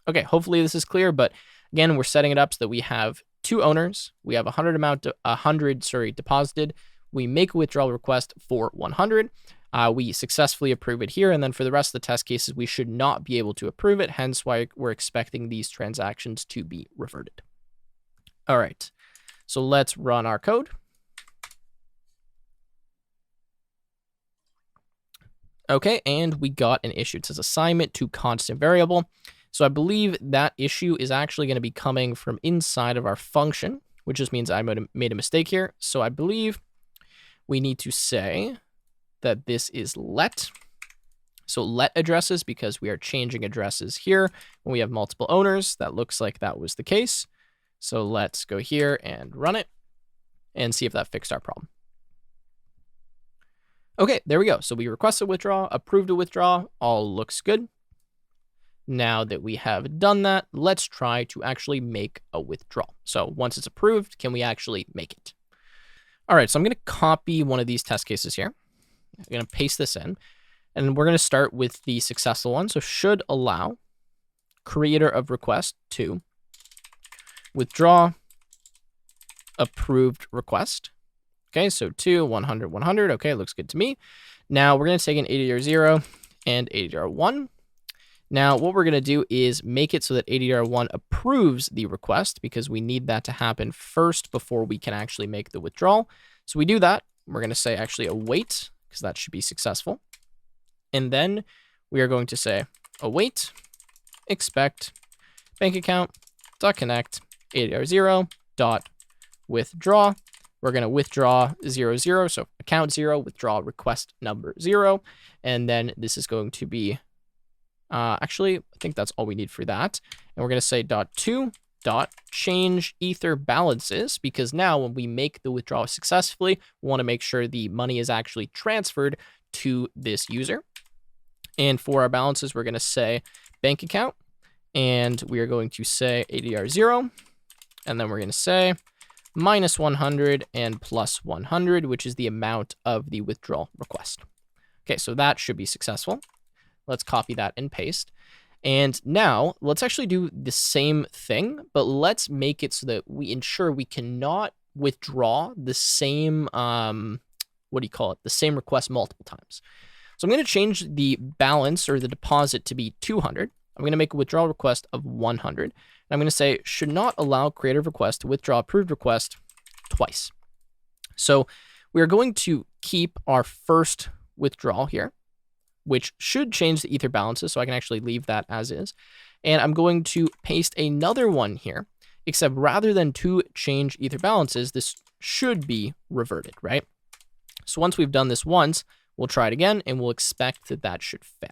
Okay, hopefully this is clear, but again, we're setting it up so that we have two owners. We have 100 deposited. We make a withdrawal request for 100. We successfully approve it here, and then for the rest of the test cases, we should not be able to approve it, hence why we're expecting these transactions to be reverted. All right, so let's run our code. Okay, and we got an issue. It says assignment to constant variable. So I believe that issue is actually going to be coming from inside of our function, which just means I made a mistake here. So I believe we need to say that this is let. So let addresses, because we are changing addresses here when we have multiple owners. That looks like that was the case. So let's go here and run it and see if that fixed our problem. Okay, there we go. So we requested a withdrawal, approved a withdrawal, all looks good. Now that we have done that, let's try to actually make a withdrawal. So once it's approved, can we actually make it? All right, so I'm going to copy one of these test cases here. I'm going to paste this in, and we're going to start with the successful one. So should allow creator of request to withdraw approved request. Okay, so 2, 100, 100. Okay, looks good to me. Now we're going to take an ADDR0 and ADDR1. Now what we're going to do is make it so that ADDR1 approves the request, because we need that to happen first before we can actually make the withdrawal. So we do that. We're going to say actually await, because that should be successful. And then we are going to say await, expect, bank account, .connect, ADDR0, .withdraw. We're going to withdraw 00, so account 0, withdraw request number 0. And then this is going to be, actually, I think that's all we need for that. And we're going to say .to .change ether balances, because now when we make the withdrawal successfully, we want to make sure the money is actually transferred to this user. And for our balances, we're going to say bank account, and we are going to say ADDR0, and then we're going to say minus 100 and plus 100, which is the amount of the withdrawal request. Okay, so that should be successful. Let's copy that and paste. And now let's actually do the same thing, but let's make it so that we ensure we cannot withdraw the same, the same request multiple times. So I'm going to change the balance or the deposit to be 200. I'm going to make a withdrawal request of 100. And I'm going to say should not allow creator of request to withdraw approved request twice. So we are going to keep our first withdrawal here, which should change the ether balances. So I can actually leave that as is. And I'm going to paste another one here, except rather than to change ether balances, this should be reverted, right? So once we've done this once, we'll try it again and we'll expect that that should fail.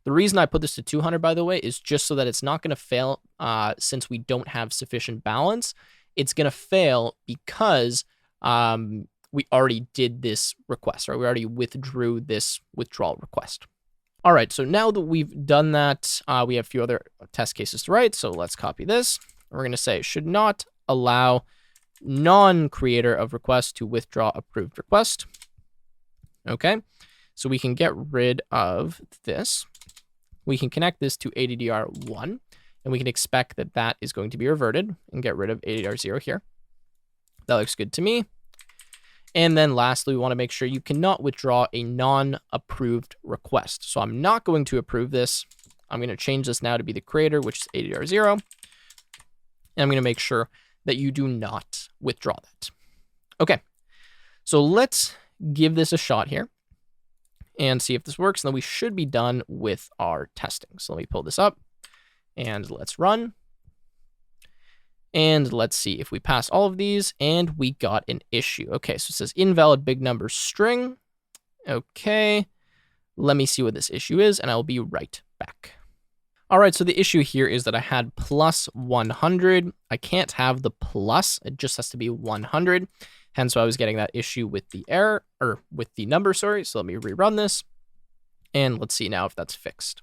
The reason I put this to 200, by the way, is just so that it's not going to fail since we don't have sufficient balance. It's going to fail because we already did this request, right? We already withdrew this withdrawal request. All right, so now that we've done that, we have a few other test cases to write. So let's copy this. We're going to say should not allow non-creator of request to withdraw approved request. Okay, so we can get rid of this. We can connect this to ADDR1, and we can expect that that is going to be reverted and get rid of ADDR0 here. That looks good to me. And then lastly, we want to make sure you cannot withdraw a non-approved request. So I'm not going to approve this. I'm going to change this now to be the creator, which is ADDR0. And I'm going to make sure that you do not withdraw that. Okay, so let's give this a shot here. and see if this works. And then we should be done with our testing. So let me pull this up and let's run. And let's see if we pass all of these, and we got an issue. Okay, so it says invalid big number string. Okay, let me see what this issue is, and I'll be right back. All right, so the issue here is that I had plus 100. I can't have the plus, it just has to be 100. Hence why I was getting that issue with the error, or with the number, sorry. So let me rerun this, and let's see now if that's fixed.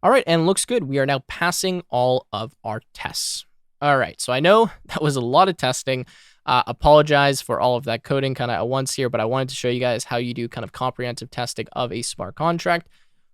All right, and looks good. We are now passing all of our tests. All right, so I know that was a lot of testing. Apologize for all of that coding kind of at once here, but I wanted to show you guys how you do kind of comprehensive testing of a smart contract.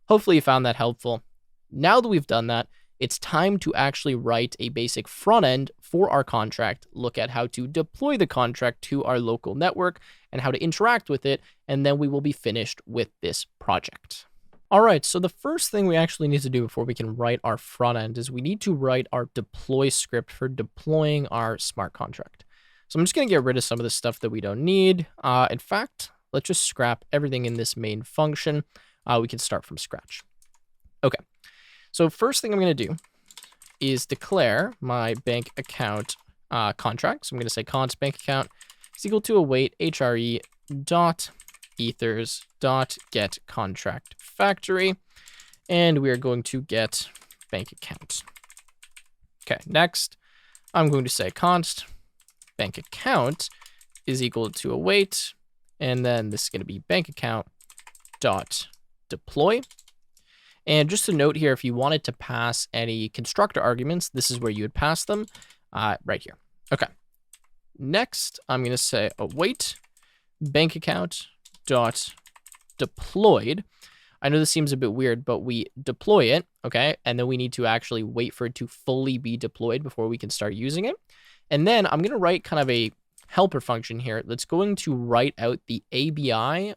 Hopefully you found that helpful. Now that we've done that, it's time to actually write a basic front end for our contract, look at how to deploy the contract to our local network and how to interact with it, and then we will be finished with this project. All right, so the first thing we actually need to do before we can write our front end is we need to write our deploy script for deploying our smart contract. So I'm just going to get rid of some of the stuff that we don't need. In fact, let's just scrap everything in this main function. We can start from scratch. Okay, so first thing I'm going to do is declare my bank account contract. So I'm going to say const bank account is equal to await HRE dot ethers dot get contract factory, and we are going to get bank account. Okay, next I'm going to say const bank account is equal to await, and then this is going to be bank account dot deploy. And just a note here, if you wanted to pass any constructor arguments, this is where you would pass them, right here. Okay, next I'm going to say await bank account dot deployed. I know this seems a bit weird, but we deploy it, okay? And then we need to actually wait for it to fully be deployed before we can start using it. And then I'm going to write kind of a helper function here that's going to write out the ABI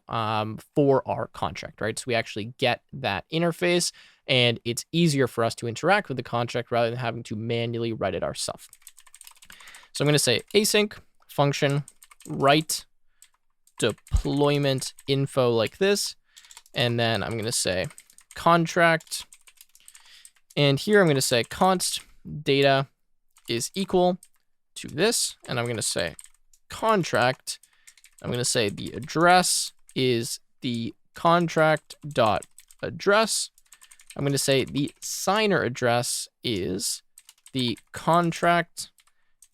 for our contract, right? So we actually get that interface, and it's easier for us to interact with the contract rather than having to manually write it ourselves. So I'm going to say async function write deployment info like this, and then I'm going to say contract, and here I'm going to say const data is equal to this, and I'm going to say contract. I'm going to say the address is the contract dot address. I'm going to say the signer address is the contract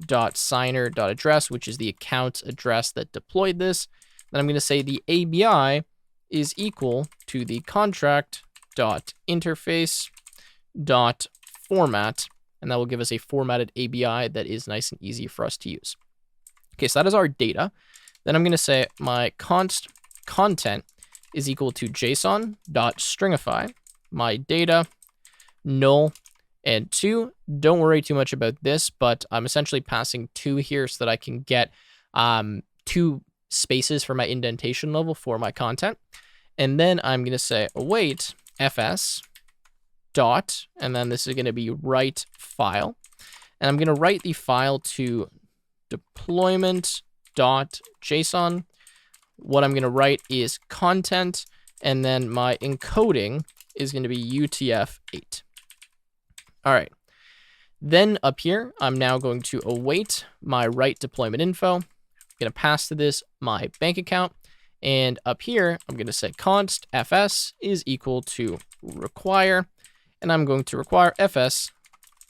dot signer dot address, which is the account address that deployed this. Then I'm going to say the ABI is equal to the contract dot interface dot format, and that will give us a formatted ABI that is nice and easy for us to use. Okay, so that is our data. Then I'm going to say my const content is equal to JSON dot stringify my data null and 2. Don't worry too much about this, but I'm essentially passing 2 here so that I can get 2 spaces for my indentation level for my content. And then I'm going to say await fs dot, and then this is going to be write file. And I'm going to write the file to deployment dot JSON. What I'm going to write is content, and then my encoding is going to be UTF-8. All right. Then up here, I'm now going to await my write deployment info. I'm going to pass to this my bank account. And up here, I'm going to say const fs is equal to require. And I'm going to require fs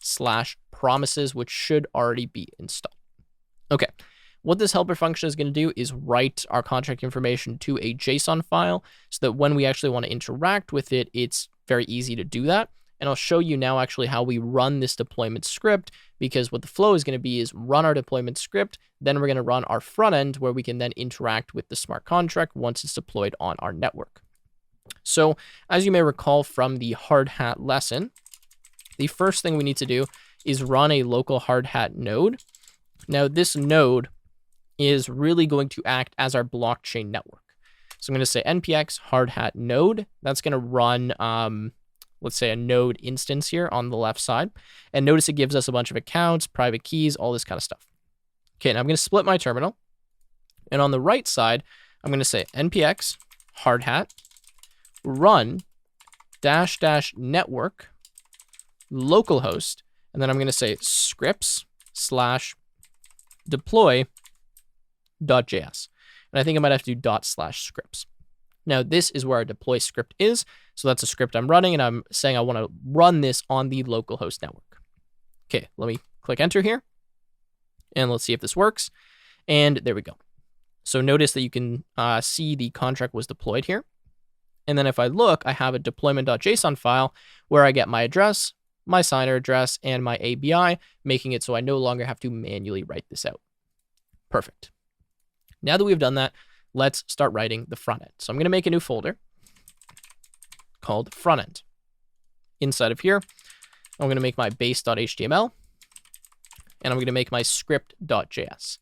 / promises, which should already be installed. Okay. What this helper function is going to do is write our contract information to a JSON file so that when we actually want to interact with it, it's very easy to do that. And I'll show you now actually how we run this deployment script, because what the flow is going to be is run our deployment script, then we're going to run our front end where we can then interact with the smart contract once it's deployed on our network. So as you may recall from the hard hat lesson, the first thing we need to do is run a local hard hat node. Now this node is really going to act as our blockchain network. So I'm going to say npx hard hat node. That's going to run, let's say, a node instance here on the left side. And notice it gives us a bunch of accounts, private keys, all this kind of stuff. Okay, now I'm going to split my terminal. And on the right side, I'm going to say npx hard hat run dash dash network localhost, and then I'm going to say scripts slash deploy .js. And I think I might have to do ./scripts. Now this is where our deploy script is. So that's a script I'm running, and I'm saying I want to run this on the localhost network. Okay, let me click enter here, and let's see if this works. And there we go. So notice that you can see the contract was deployed here. And then if I look, I have a deployment.json file where I get my address, my signer address, and my ABI, making it so I no longer have to manually write this out. Perfect. Now that we've done that, let's start writing the front end. So I'm going to make a new folder called front end. Inside of here, I'm going to make my base.html, and I'm going to make my script.js.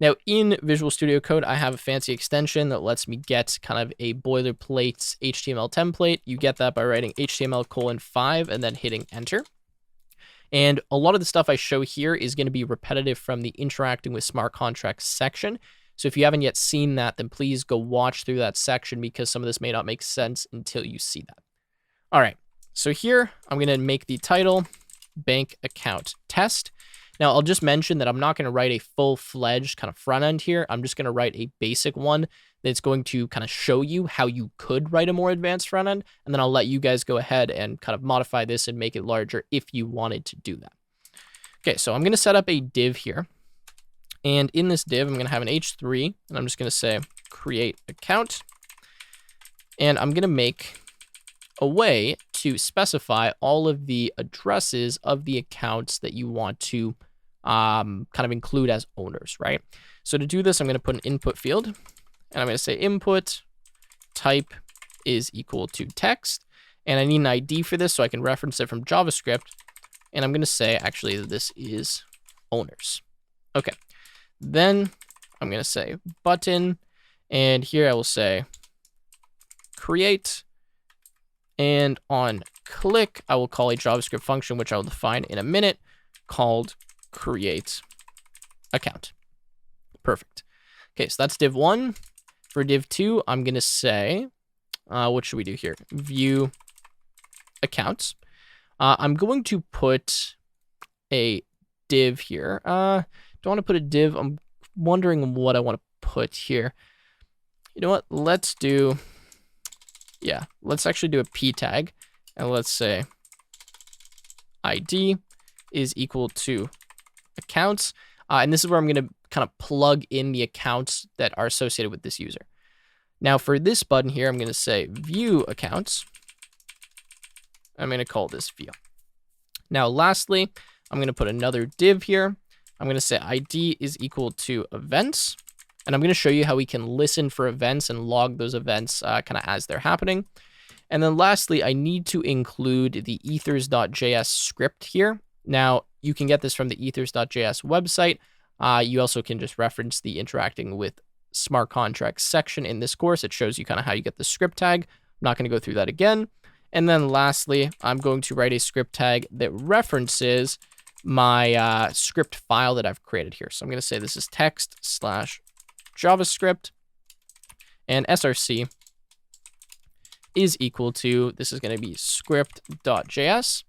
Now in Visual Studio Code, I have a fancy extension that lets me get kind of a boilerplate HTML template. You get that by writing HTML:5 and then hitting enter. And a lot of the stuff I show here is going to be repetitive from the interacting with smart contracts section. So if you haven't yet seen that, then please go watch through that section, because some of this may not make sense until you see that. All right, so here I'm going to make the title bank account test. Now I'll just mention that I'm not going to write a full-fledged kind of front end here. I'm just going to write a basic one that's going to kind of show you how you could write a more advanced front end. And then I'll let you guys go ahead and kind of modify this and make it larger if you wanted to do that. Okay, so I'm going to set up a div here. And in this div, I'm going to have an h3, and I'm just going to say create account. And I'm going to make a way to specify all of the addresses of the accounts that you want to kind of include as owners, right? So to do this, I'm going to put an input field, and I'm going to say input type is equal to text. And I need an ID for this so I can reference it from JavaScript. And I'm going to say actually that this is owners. Okay. Then I'm going to say button, and here I will say create, and on click, I will call a JavaScript function, which I will define in a minute, called create account. Perfect. Okay, so that's div 1. For div 2, I'm going to say, what should we do here? View accounts. I'm going to put a div here. Don't want to put a div. I'm wondering what I want to put here. You know what? Let's actually do a p tag, and let's say ID is equal to accounts. And this is where I'm going to kind of plug in the accounts that are associated with this user. Now for this button here, I'm going to say view accounts. I'm going to call this view. Now lastly, I'm going to put another div here. I'm going to say ID is equal to events. And I'm going to show you how we can listen for events and log those events kind of as they're happening. And then lastly, I need to include the ethers.js script here. Now, you can get this from the ethers.js website. You also can just reference the interacting with smart contracts section in this course. It shows you kind of how you get the script tag. I'm not going to go through that again. And then lastly, I'm going to write a script tag that references my script file that I've created here. So I'm going to say this is text/JavaScript, and src is equal to, this is going to be script.js.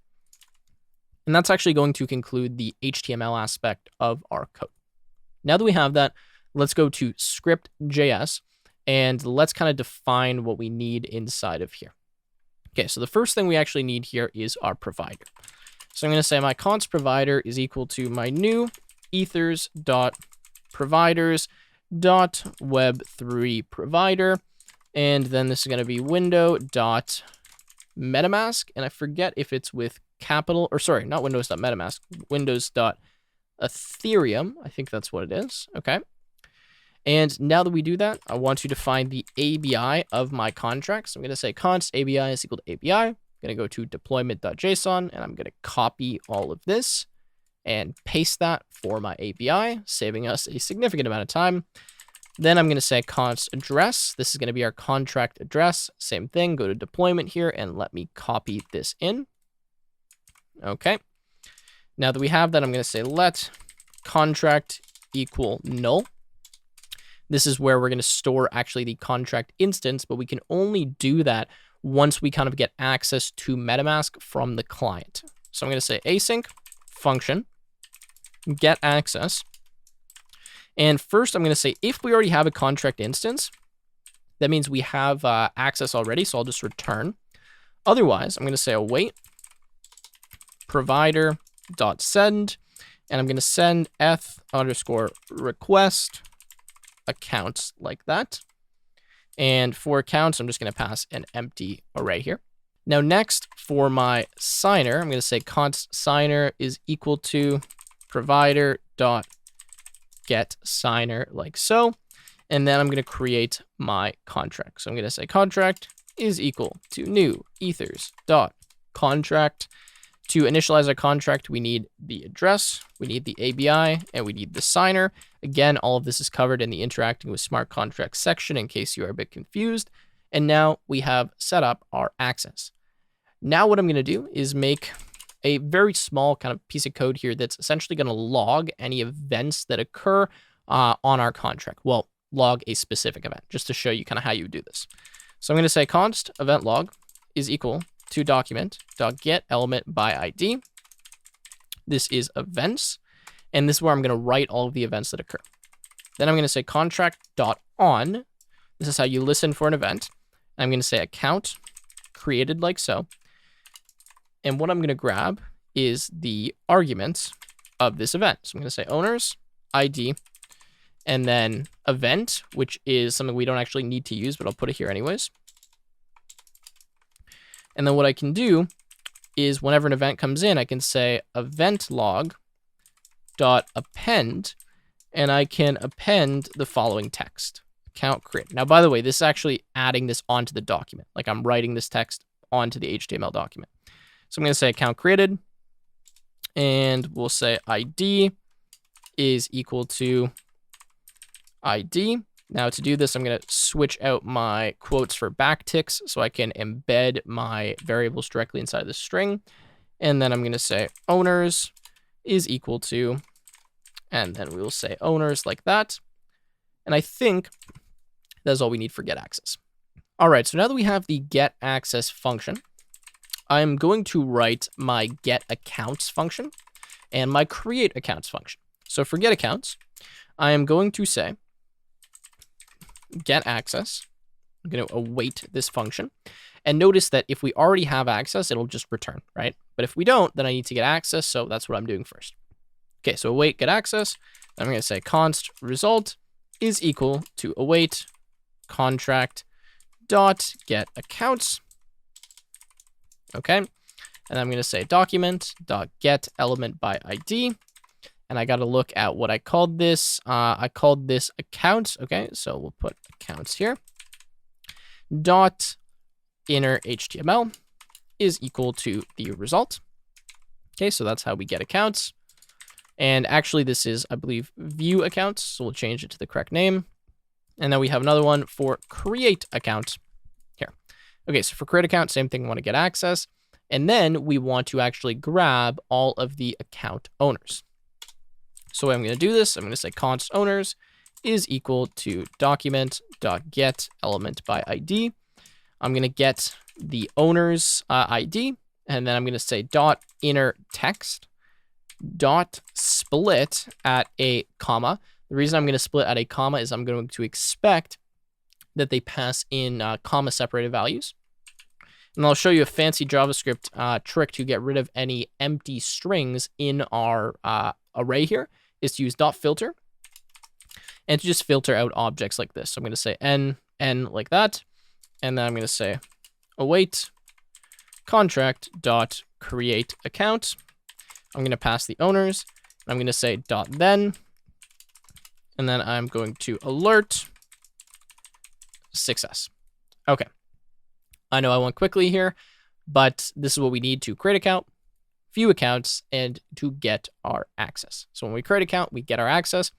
And that's actually going to conclude the HTML aspect of our code. Now that we have that, let's go to script.js, and let's kind of define what we need inside of here. Okay, so the first thing we actually need here is our provider. So I'm going to say my const provider is equal to my new ethers.providers.web3 provider. And then this is going to be window.metamask. And I forget if it's with capital, or sorry, not windows.metamask, windows.ethereum. I think that's what it is. Okay. And now that we do that, I want to define the ABI of my contract. So I'm going to say const ABI is equal to ABI. I'm going to go to deployment.json, and I'm going to copy all of this and paste that for my ABI, saving us a significant amount of time. Then I'm going to say const address. This is going to be our contract address. Same thing, go to deployment here and let me copy this in. Okay. Now that we have that, I'm going to say let contract equal null. This is where we're going to store actually the contract instance, but we can only do that once we kind of get access to MetaMask from the client. So I'm going to say async function get access. And first I'm going to say if we already have a contract instance, that means we have access already. So I'll just return. Otherwise, I'm going to say await provider dot send, and I'm going to send eth underscore request accounts like that. And for accounts, I'm just going to pass an empty array here. Now next, for my signer, I'm going to say const signer is equal to provider dot get signer like so. And then I'm going to create my contract. So I'm going to say contract is equal to new ethers dot contract. To initialize our contract, we need the address, we need the ABI, and we need the signer. Again, all of this is covered in the interacting with smart contracts section in case you are a bit confused. And now we have set up our access. Now what I'm going to do is make a very small kind of piece of code here that's essentially going to log any events that occur on our contract. Well, log a specific event, just to show you kind of how you do this. So I'm going to say const event log is equal to document.get element by ID. This is events, and this is where I'm going to write all of the events that occur. Then I'm going to say contract.on. This is how you listen for an event. I'm going to say account created like so. And what I'm going to grab is the arguments of this event. So I'm going to say owners, ID, and then event, which is something we don't actually need to use, but I'll put it here anyways. And then what I can do is whenever an event comes in, I can say event log dot append, and I can append the following text, account create. Now, by the way, this is actually adding this onto the document. Like I'm writing this text onto the HTML document. So I'm going to say account created, and we'll say ID is equal to ID. Now to do this, I'm going to switch out my quotes for backticks so I can embed my variables directly inside the string. And then I'm going to say owners is equal to, and then we will say owners like that. And I think that's all we need for get access. All right, so now that we have the get access function, I'm going to write my get accounts function and my create accounts function. So for get accounts, I am going to say get access. I'm going to await this function. And notice that if we already have access, it'll just return, right? But if we don't, then I need to get access. So that's what I'm doing first. Okay, so await get access. I'm going to say const result is equal to await contract dot get accounts. Okay, and I'm going to say document dot get element by ID. And I got to look at what I called this. I called this accounts. Okay, so we'll put accounts here. Dot inner HTML is equal to the result. Okay, so that's how we get accounts. And actually, this is, I believe, view accounts. So we'll change it to the correct name. And then we have another one for create account here. Okay, so for create account, same thing. We want to get access. And then we want to actually grab all of the account owners. So I'm going to do this. I'm going to say const owners is equal to document.get element by ID. I'm going to get the owner's ID, and then I'm going to say dot inner text dot split at a comma. The reason I'm going to split at a comma is I'm going to expect that they pass in comma separated values. And I'll show you a fancy JavaScript trick to get rid of any empty strings in our array here. Is to use dot filter and to just filter out objects like this. So I'm going to say n like that, and then I'm going to say await contract dot create account. I'm going to pass the owners. I'm going to say dot then, and then I'm going to alert success. Okay, I know I went quickly here, but this is what we need to create account, view accounts, and to get our access. So when we create account, we get our access.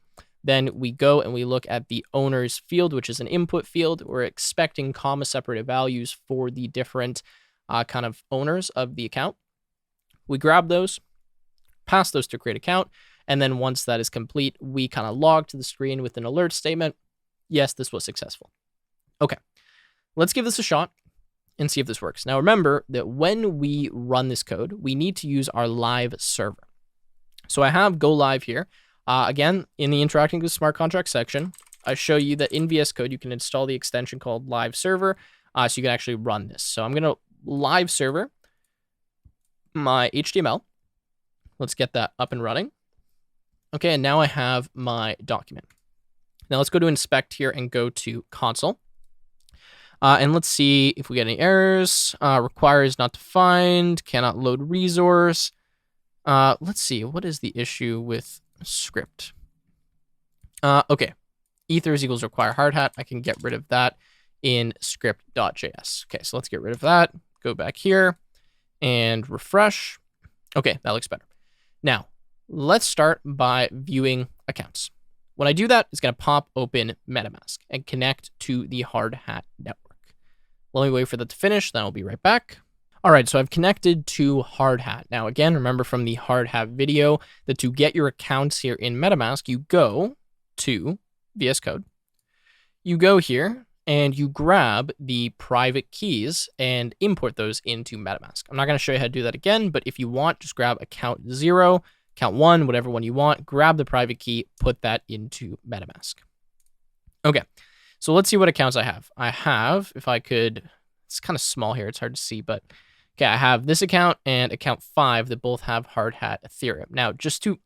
Then we go and we look at the owners field, which is an input field. We're expecting comma separated values for the different kind of owners of the account. We grab those, pass those to create account. And then once that is complete, we kind of log to the screen with an alert statement. Yes, this was successful. Okay, let's give this a shot and see if this works. Now remember that when we run this code, we need to use our live server. So I have go live here. Again, in the interacting with smart contract section, I show you that in VS Code, you can install the extension called live server, so you can actually run this. So I'm going to live server my HTML. Let's get that up and running. Okay, and now I have my document. Now let's go to inspect here and go to console. And let's see if we get any errors. Requires not defined, cannot load resource. Let's see, what is the issue with script? Okay, ethers equals require hard hat. I can get rid of that in script.js. Okay, so let's get rid of that. Go back here and refresh. Okay, that looks better. Now, let's start by viewing accounts. When I do that, it's going to pop open MetaMask and connect to the hard hat network. Let me wait for that to finish, then I'll be right back. All right, so I've connected to hard hat. Now, again, remember from the hard hat video that to get your accounts here in MetaMask, you go to VS Code. You go here and you grab the private keys and import those into MetaMask. I'm not going to show you how to do that again, but if you want, just grab account 0, account 1, whatever one you want, grab the private key, put that into MetaMask. Okay, so let's see what accounts I have. I have, if I could, it's kind of small here, it's hard to see, but okay, I have this account and account 5 that both have hard hat Ethereum. Now, just to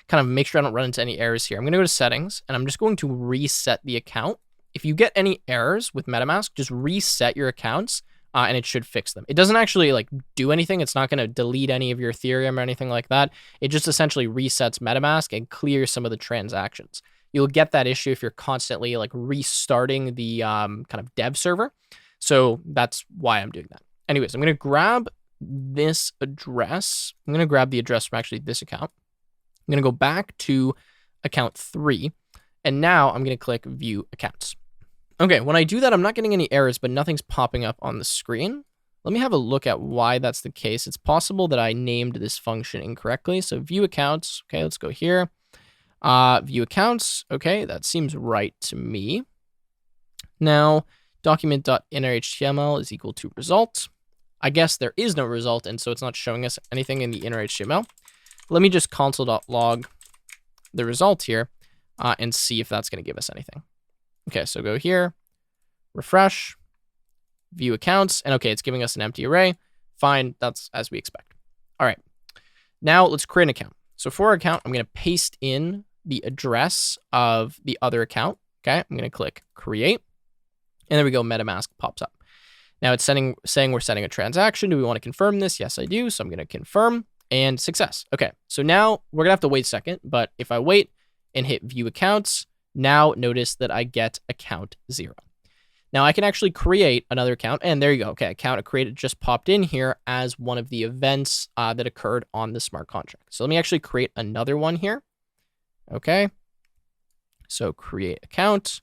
kind of make sure I don't run into any errors here, I'm going to go to settings and I'm just going to reset the account. If you get any errors with MetaMask, just reset your accounts and it should fix them. It doesn't actually like do anything. It's not going to delete any of your Ethereum or anything like that. It just essentially resets MetaMask and clears some of the transactions. You'll get that issue if you're constantly like restarting the kind of dev server. So that's why I'm doing that. Anyways, I'm going to grab this address. I'm going to grab the address from actually this account. I'm going to go back to account 3. And now I'm going to click view accounts. Okay, when I do that, I'm not getting any errors, but nothing's popping up on the screen. Let me have a look at why that's the case. It's possible that I named this function incorrectly. So view accounts. Okay, let's go here. View accounts. Okay, that seems right to me. Now, document.innerHTML is equal to result. I guess there is no result, and so it's not showing us anything in the inner HTML. Let me just console.log the result here and see if that's going to give us anything. Okay, so go here, refresh, view accounts, and okay, it's giving us an empty array. Fine, that's as we expect. All right, now let's create an account. So for our account, I'm going to paste in the address of the other account. Okay, I'm going to click create, and there we go, MetaMask pops up. Now it's saying we're sending a transaction. Do we want to confirm this? Yes, I do. So I'm going to confirm and success. Okay, so now we're going to have to wait a second, but if I wait and hit view accounts, now notice that I get account 0. Now I can actually create another account, and there you go. Okay, account created just popped in here as one of the events that occurred on the smart contract. So let me actually create another one here. Okay, so create account.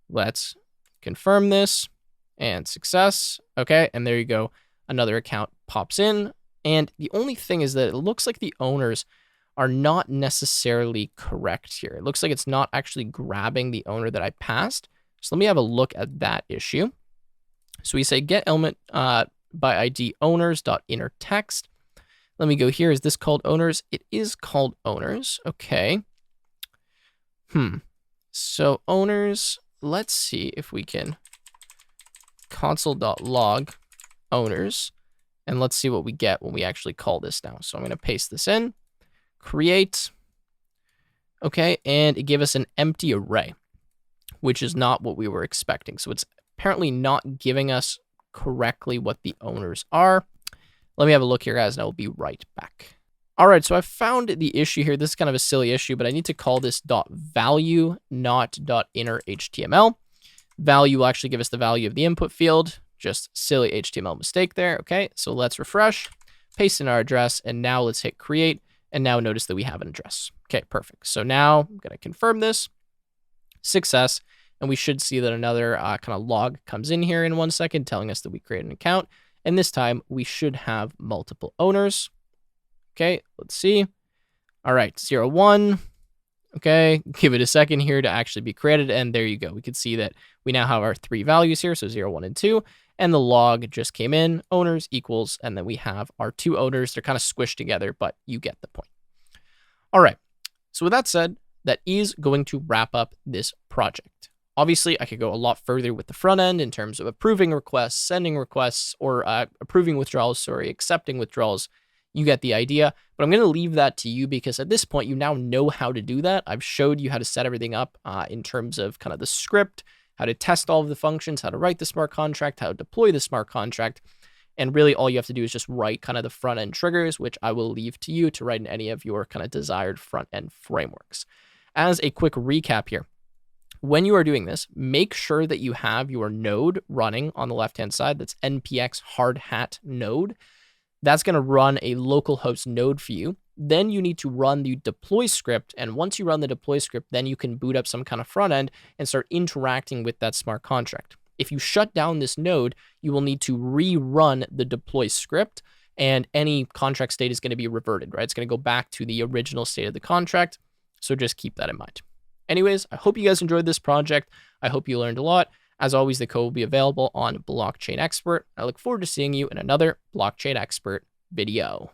Let's confirm this and success. Okay, and there you go. Another account pops in. And the only thing is that it looks like the owners are not necessarily correct here. It looks like it's not actually grabbing the owner that I passed. So let me have a look at that issue. So we say get element by ID owners.inner text. Let me go here. Is this called owners? It is called owners. Okay. So owners, let's see if we can console.log owners. And let's see what we get when we actually call this now. So I'm going to paste this in. Create. Okay, and it gave us an empty array, which is not what we were expecting. So it's apparently not giving us correctly what the owners are. Let me have a look here, guys, and I'll be right back. All right, so I found the issue here. This is kind of a silly issue, but I need to call this .value, not .innerHTML. Value will actually give us the value of the input field. Just silly HTML mistake there. Okay, so let's refresh, paste in our address, and now let's hit create. And now notice that we have an address. Okay, perfect. So now I'm going to confirm this. Success. And we should see that another kind of log comes in here in 1 second, telling us that we created an account. And this time we should have multiple owners. Okay, let's see. All right, 01. Okay, give it a second here to actually be created, and there you go. We can see that we now have our 3 values here, so 0, 1, and 2, and the log just came in, owners equals, and then we have our 2 owners. They're kind of squished together, but you get the point. All right, so with that said, that is going to wrap up this project. Obviously, I could go a lot further with the front end in terms of approving requests, sending requests, or approving withdrawals, accepting withdrawals. You get the idea, but I'm going to leave that to you because at this point, you now know how to do that. I've showed you how to set everything up in terms of kind of the script, how to test all of the functions, how to write the smart contract, how to deploy the smart contract. And really all you have to do is just write kind of the front end triggers, which I will leave to you to write in any of your kind of desired front end frameworks. As a quick recap here, when you are doing this, make sure that you have your node running on the left-hand side. That's npx hard hat node. That's going to run a localhost node for you. Then you need to run the deploy script. And once you run the deploy script, then you can boot up some kind of front end and start interacting with that smart contract. If you shut down this node, you will need to rerun the deploy script, and any contract state is going to be reverted, right? It's going to go back to the original state of the contract. So just keep that in mind. Anyways, I hope you guys enjoyed this project. I hope you learned a lot. As always, the code will be available on Blockchain Expert. I look forward to seeing you in another Blockchain Expert video.